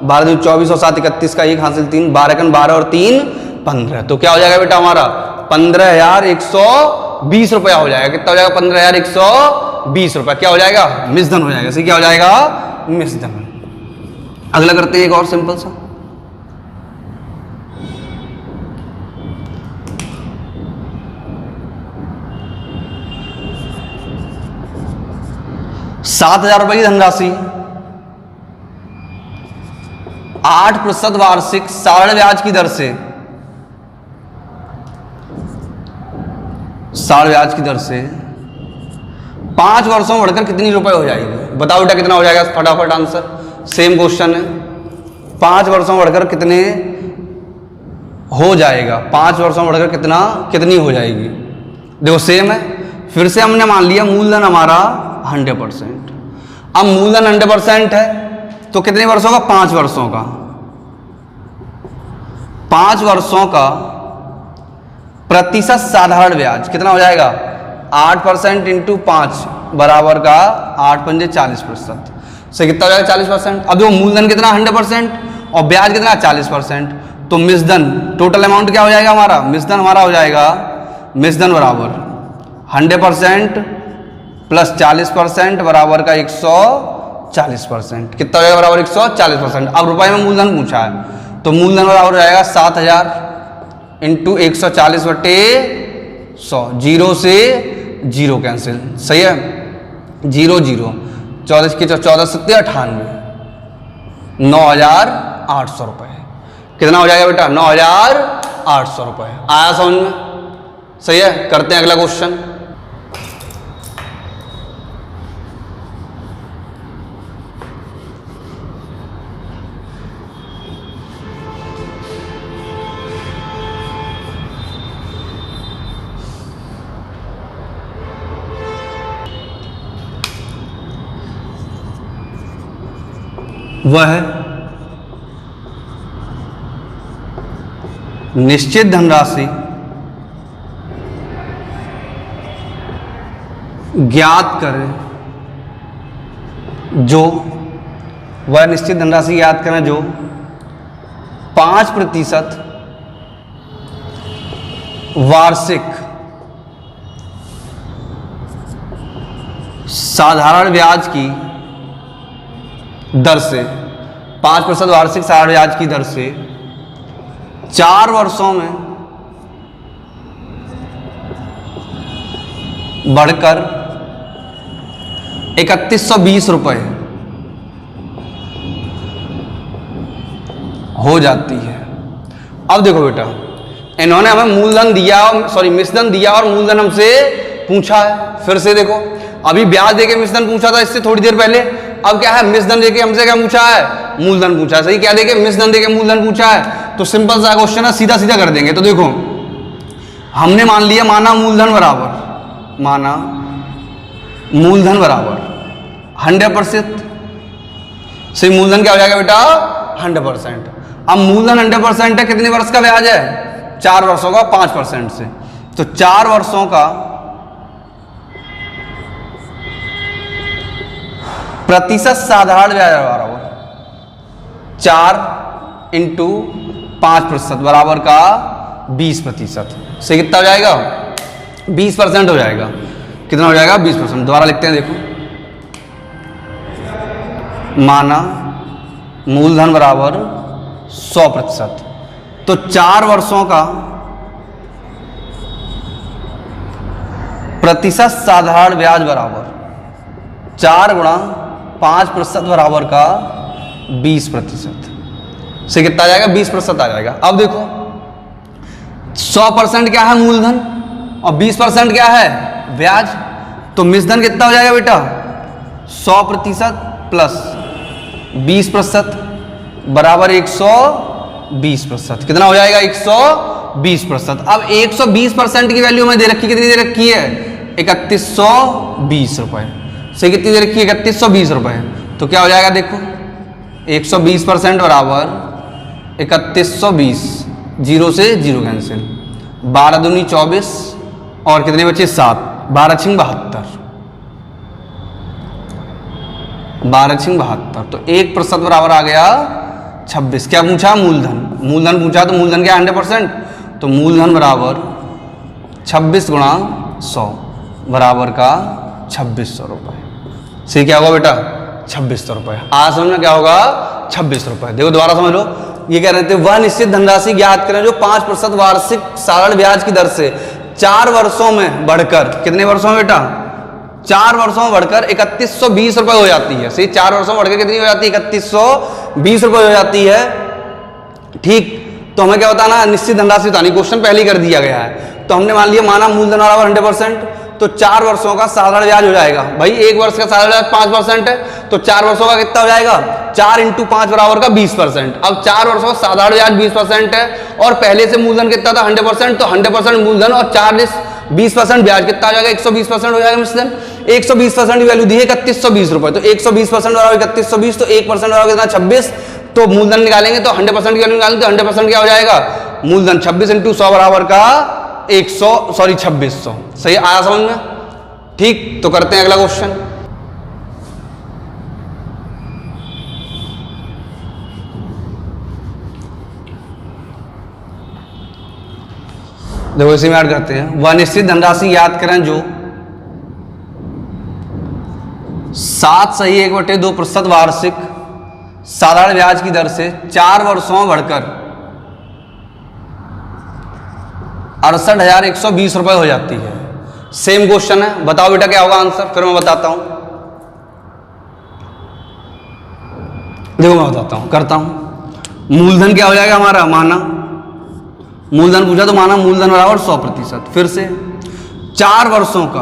12 दूनी 24 और 7, 31 का 1 हासिल 3, 12×12 और 3 15। तो क्या हो जाएगा बेटा हमारा? 15,120 रुपया हो जाएगा। कितना हो जाएगा? 15,120 रुपया क्या हो जाएगा? मिश्रधन हो जाएगा। इसे क्या हो जाएगा? मिश्रधन। अगला करते हैं एक और सिंपल सा। ₹7,000 की धनराशि 8% वार्षिक साधारण ब्याज की दर से, साधारण ब्याज की दर से 5 वर्षों में बढ़कर कितनी रुपए हो जाएगी? बताओ बेटा कितना हो जाएगा? फटाफट आंसर, सेम क्वेश्चन है। 5 वर्षों में बढ़कर कितने हो जाएगा? 5 वर्षों में बढ़कर कितनी हो जाएगी? देखो सेम है। फिर से हमने मान लिया मूलधन हमारा 100%। अब मूलधन 100% है तो कितने वर्षों का? 5 वर्षों का। 5 वर्षों का प्रतिशत साधारण ब्याज कितना हो जाएगा? 8% इंटू 5 बराबर का 8×5 40%। से कितना हो जाएगा? 40%। अब वो मूलधन कितना? 100% और ब्याज कितना? 40%। तो मिश्रधन टोटल अमाउंट क्या हो जाएगा हमारा? मिश्रधन हमारा हो जाएगा, मिश्रधन बराबर 100% प्लस 40% बराबर का 140%। कितना हो जाएगा? बराबर 140%। अब रुपए में मूलधन पूछा है, तो मूलधन बराबर हो जाएगा 7,000 इंटू 140/100, 0 से 0 कैंसिल, सही है। 0 0, 14 की 14 7 98, 9,800 रुपये। कितना हो जाएगा बेटा? 9,800 रुपये। आया समझ में? सही है। करते हैं अगला क्वेश्चन। वह निश्चित धनराशि ज्ञात करें जो, वह निश्चित धनराशि ज्ञात करें जो 5% वार्षिक साधारण ब्याज की दर से, 5% वार्षिक साधारण ब्याज की दर से 4 वर्षों में बढ़कर 3120 रुपये हो जाती है। अब देखो बेटा, इन्होंने हमें मूलधन दिया, मिश्रधन दिया और मूलधन हमसे पूछा है। फिर से देखो, अभी ब्याज देके मिश्रधन पूछा था इससे थोड़ी देर पहले, अब क्या है, मिश्रधन देके हमसे क्या पूछा है, मूलधन पूछा है। सही, क्या देके, मिश्रधन देके मूलधन पूछा है। तो सिंपल सा क्वेश्चन है, सीधा सीधा कर देंगे। तो देखो, हमने मान लिया, माना मूलधन बराबर 100%। सही, मूलधन क्या हो जाएगा बेटा, 100%। अब मूलधन 100% है, कितने वर्ष का ब्याज है, 4 वर्षों का 5% से। तो 4 वर्षों का प्रतिशत साधारण ब्याज बराबर 4 × 5% बराबर का 20%। से कितना हो जाएगा, 20% हो जाएगा। कितना हो जाएगा, 20%। दोबारा लिखते हैं, देखो, माना मूलधन बराबर 100%। तो 4 वर्षों का प्रतिशत साधारण ब्याज बराबर 4 × 5% बराबर का 20%। से कितना आ जाएगा, 20% आ जाएगा। अब देखो, 100% क्या है, मूलधन, और 20% क्या है, ब्याज। तो मिश्रधन कितना हो जाएगा बेटा, 100% प्लस 20% बराबर 120%। कितना हो जाएगा, 120%। अब 120% की वैल्यू में दे रखी, कितनी दे रखी है, 3120 रुपए। से कितनी दे रखी है, 3120 रुपए। तो क्या हो जाएगा, देखो, 120% बराबर 3120, 0 से 0 कैंसिल, 12 दूनी 24 और कितने बचे, 7, 12 × 72, 12 × 72। तो 1% बराबर आ गया 26। क्या पूछा, मूलधन पूछा। तो मूलधन क्या, 100%। तो मूलधन बराबर 26 × 100 बराबर का 2600 रुपये। सही, क्या होगा बेटा, 2600 रुपये। आज समझना क्या होगा, 26 रुपये। देखो, दोबारा समझ लो, ये कह रहे थे, वह निश्चित धनराशि ज्ञात करें जो 5% वार्षिक साधारण ब्याज की दर से 4 वर्षों में बढ़कर, कितने वर्षों में बेटा, 4 वर्षों में बढ़कर 3120 रुपये हो जाती है। सही, 4 वर्षों में बढ़कर कितनी हो जाती है, 3120 रुपये हो जाती है। ठीक, तो हमें क्या बताना, निश्चित धनराशि बतानी। क्वेश्चन पहले ही कर दिया गया है। तो हमने मान लिया, माना मूलधन बराबर 100%। तो 4 वर्षों का साधारण ब्याज हो जाएगा। भाई, 1 वर्ष का साधारण ब्याज 5% है, तो 4 वर्षों का कितना हो जाएगा, 4 × 5 बराबर का 20%। अब 4 वर्षों का साधारण ब्याज 20% है, और पहले से मूलधन कितना था, 100%। तो 100% मूलधन और 20% ब्याज, कितना आ जाएगा, 120% हो जाएगा मिश्रधन। 120% की वैल्यू दी है 3120 रुपए। तो 120% बराबर 3120, तो 1% बराबर कितना, 26। तो मूलधन निकालेंगे तो 100% की वैल्यू निकालेंगे तो 100% क्या हो जाएगा, मूलधन 26 × 100 बराबर का 2600। सही आया समझ में। ठीक, तो करते हैं अगला क्वेश्चन। देखो, इसी में ऐड करते हैं, वह निश्चित धनराशि याद करें जो 7.1/2% वार्षिक साधारण ब्याज की दर से 4 वर्षों में बढ़कर 68,120 रुपए हो जाती है। सेम क्वेश्चन है, बताओ बेटा क्या होगा आंसर, फिर मैं बताता हूं। देखो, मैं बताता हूं, करता हूं। मूलधन क्या हो जाएगा हमारा, माना मूलधन पूछा तो माना मूलधन बराबर 100%। फिर से 4 वर्षों का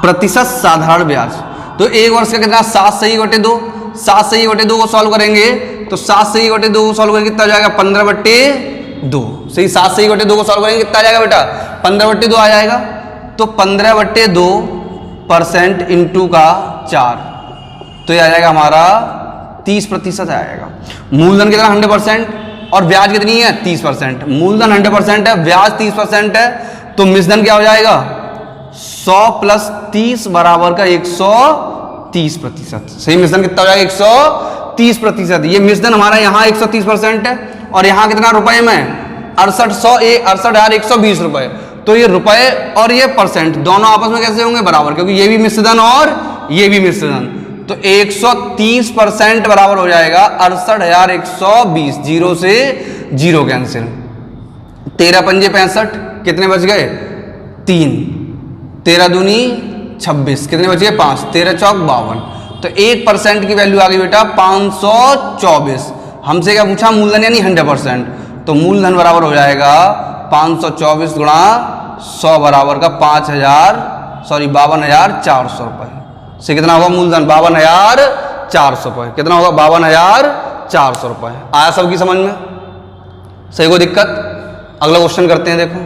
प्रतिशत साधारण ब्याज। तो 1 वर्ष का कितना, 7/2। 7/2 को सॉल्व करेंगे तो 7/2 को सॉल्व करेंगे कितना हो जाएगा, 15/2। सही, 7/2 को सॉल्व करेंगे कितना आ जाएगा बेटा, 15/2 आ जाएगा। तो 15/2% × 4, तो ये आ जाएगा हमारा 30% आएगा। मूलधन कितना 100% और ब्याज कितनी है 30%। मूलधन 100% है, ब्याज 30% है, तो मिश्रधन क्या हो जाएगा 100 + 30 बराबर का 130%। सही, मिश्रधन कितना हो जाएगा 130%। ये मिश्रधन हमारा यहाँ 130% है और यहाँ कितना रुपए में 68,120 रुपए। तो ये रुपए और ये परसेंट दोनों आपस में कैसे होंगे बराबर, क्योंकि ये भी मिश्रधन और ये भी मिश्रधन। तो 130% बराबर हो जाएगा 68,120। 0 से 0 कैंसिल। 13 पंजे 65, कितने बच गए 3। 13 दूनी 26, कितने बच गए 5। 13 चौक 52। तो 1% की वैल्यू आ गई बेटा 524। हमसे क्या पूछा, मूलधन यानी 100%। तो मूलधन बराबर हो जाएगा 524 गुणा 100 बराबर का 52,400 रुपए। से कितना होगा मूलधन 52,400 रुपए। कितना होगा 52,400 रुपए। आया सबकी समझ में? सही, कोई दिक्कत? अगला क्वेश्चन करते हैं। देखो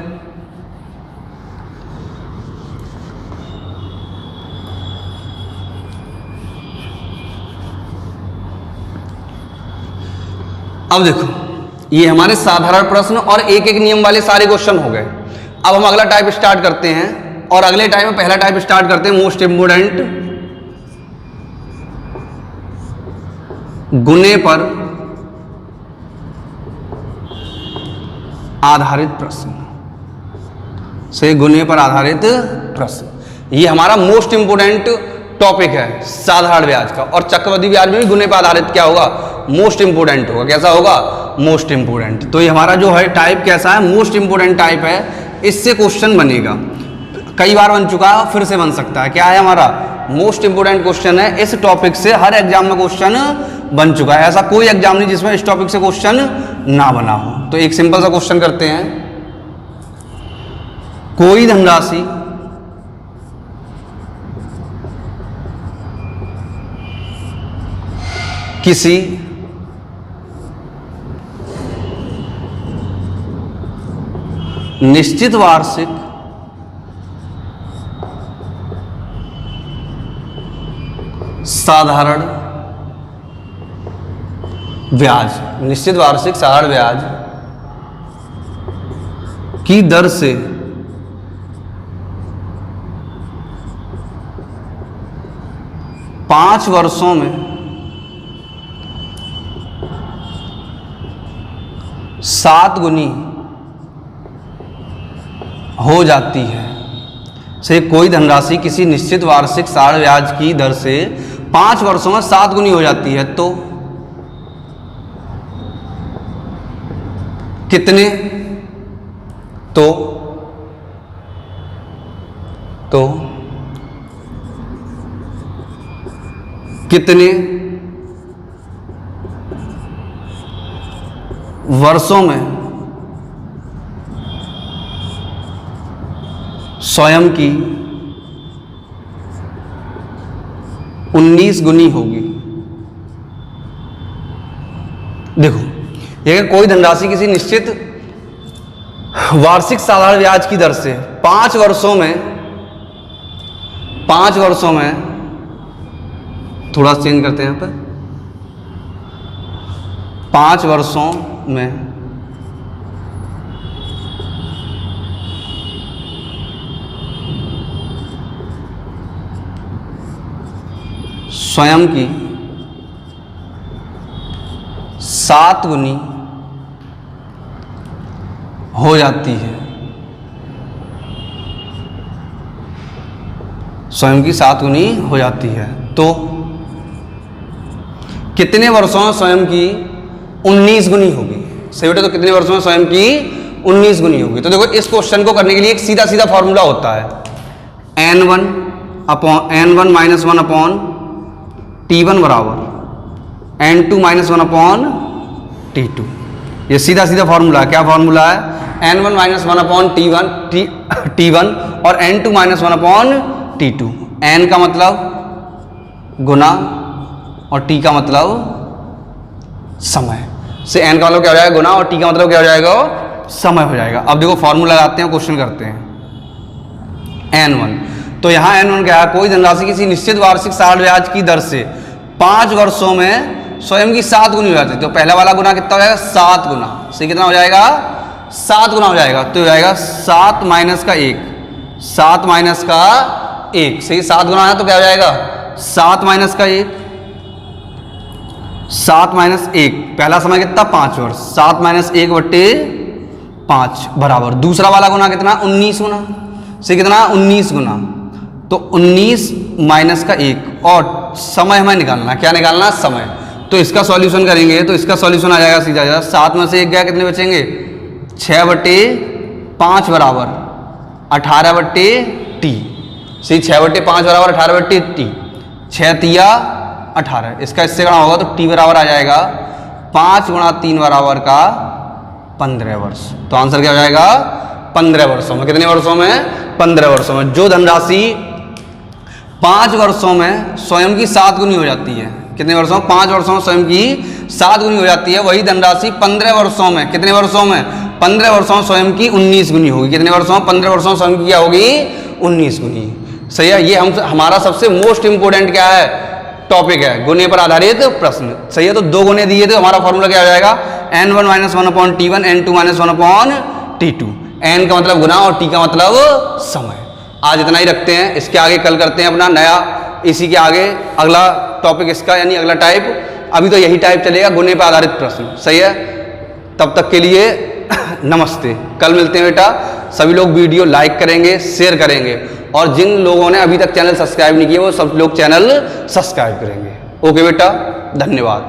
अब देखो, ये हमारे साधारण प्रश्न और एक एक नियम वाले सारे क्वेश्चन हो गए। अब हम अगला टाइप स्टार्ट करते हैं और अगले टाइप में पहला टाइप स्टार्ट करते हैं मोस्ट इंपोर्टेंट, गुणे पर आधारित प्रश्न। से गुणे पर आधारित प्रश्न, ये हमारा मोस्ट इंपोर्टेंट टॉपिक है साधारण ब्याज का। और चक्रवृद्धि ब्याज में भी गुणे पर आधारित क्या होगा, मोस्ट इंपोर्टेंट होगा। कैसा होगा, मोस्ट इंपोर्टेंट। तो ये हमारा जो है टाइप कैसा है, मोस्ट इंपोर्टेंट टाइप है। इससे क्वेश्चन बनेगा, कई बार बन चुका है, फिर से बन सकता है। क्या है हमारा मोस्ट इंपोर्टेंट क्वेश्चन है। इस टॉपिक से हर एग्जाम में क्वेश्चन बन चुका है। ऐसा कोई एग्जाम नहीं जिसमें इस टॉपिक से क्वेश्चन ना बना हो। तो एक सिंपल सा क्वेश्चन करते हैं। कोई धनराशि किसी निश्चित वार्षिक साधारण ब्याज, निश्चित वार्षिक साधारण ब्याज की दर से 5 वर्षों में 7 गुनी हो जाती है। से कोई धनराशि किसी निश्चित वार्षिक साधारण ब्याज की दर से 5 वर्षों में 7 गुनी हो जाती है, तो कितने तो कितने वर्षों में स्वयं की 19 गुनी होगी। देखो, अगर कोई धनराशि किसी निश्चित वार्षिक साधारण ब्याज की दर से 5 वर्षों में थोड़ा चेंज करते हैं यहाँ पर, 5 वर्षों में स्वयं की 7 गुनी हो जाती है। स्वयं की 7 गुनी हो जाती है, तो कितने वर्षों में स्वयं की 19 गुनी होगी। सही बेटा, तो कितने वर्षों में स्वयं की 19 गुनी होगी। तो देखो, इस क्वेश्चन को करने के लिए एक सीधा सीधा फॉर्मूला होता है, n1 माइनस 1 अपॉन T1 बराबर n2 माइनस 1 अपॉन T2। ये सीधा सीधा फॉर्मूला है। क्या फॉर्मूला है, n1 माइनस 1 अपॉन T1 और n2 minus 1 upon T2। n का मतलब गुना और t का मतलब समय। से n का मतलब क्या हो जाएगा, गुना, और t का मतलब क्या हो जाएगा, समय हो जाएगा। अब देखो फॉर्मूला लगाते हैं, क्वेश्चन करते हैं। n1, तो यहाँ n1 क्या है, कोई धनराशि किसी निश्चित वार्षिक साधारण ब्याज की दर से 5 वर्षों में स्वयं की 7 गुनी हो जाती है। तो पहला वाला गुना कितना हो जाएगा? 7 गुना। सही कितना हो जाएगा? 7 गुना हो जाएगा। तो हो जाएगा 7 माइनस का 1, 7 माइनस का 1। सही, 7 गुना है तो क्या हो जाएगा? 7 माइनस का 1, 7 माइनस 1। पहला समय कितना? 5 वर्ष। 7 माइनस 1/5 बराबर दूसरा वाला गुना कितना? 19 गुना। सही, कितना? 19 गुना। तो 19 माइनस का 1 और समय हमें निकालना। क्या निकालना? समय। तो इसका सॉल्यूशन करेंगे तो इसका सॉल्यूशन आ जाएगा सीधा सीधा। 7 में से 1 गया, कितने बचेंगे? 6/5 बराबर 18/t। सही, 6/5 बराबर 18/t। 6 तिया 18। इसका इससे गणा होगा तो t बराबर आ जाएगा 5 गुणा 3 बराबर का 15 वर्ष। तो आंसर क्या हो जाएगा? 15 वर्षों में। कितने वर्षों में? 15 वर्षों में। जो धनराशि 5 वर्षों में स्वयं की 7 गुनी हो जाती है। कितने वर्षों? 5 वर्षों में स्वयं की 7 गुनी हो जाती है। वही धनराशि 15 वर्षों में, कितने वर्षों में? 15 वर्षों में स्वयं की 19 गुनी होगी। कितने वर्षों में? 15 वर्षों में स्वयं की क्या होगी? 19 गुनी। सही है। ये हमारा सबसे मोस्ट इंपोर्टेंट क्या है? टॉपिक है, गुणे पर आधारित प्रश्न। सही है। तो 2 गुणे दिए थे, हमारा फॉर्मूला क्या हो जाएगा? n1 - 1/t1, n2 - 1/t2। n का मतलब गुना और t का मतलब समय। आज इतना ही रखते हैं। इसके आगे कल करते हैं अपना नया, इसी के आगे अगला टॉपिक इसका, यानी अगला टाइप। अभी तो यही टाइप चलेगा, गुणे पर आधारित प्रश्न। सही है। तब तक के लिए नमस्ते। कल मिलते हैं बेटा। सभी लोग वीडियो लाइक करेंगे, शेयर करेंगे, और जिन लोगों ने अभी तक चैनल सब्सक्राइब नहीं किया वो सब लोग चैनल सब्सक्राइब करेंगे। ओके बेटा, धन्यवाद।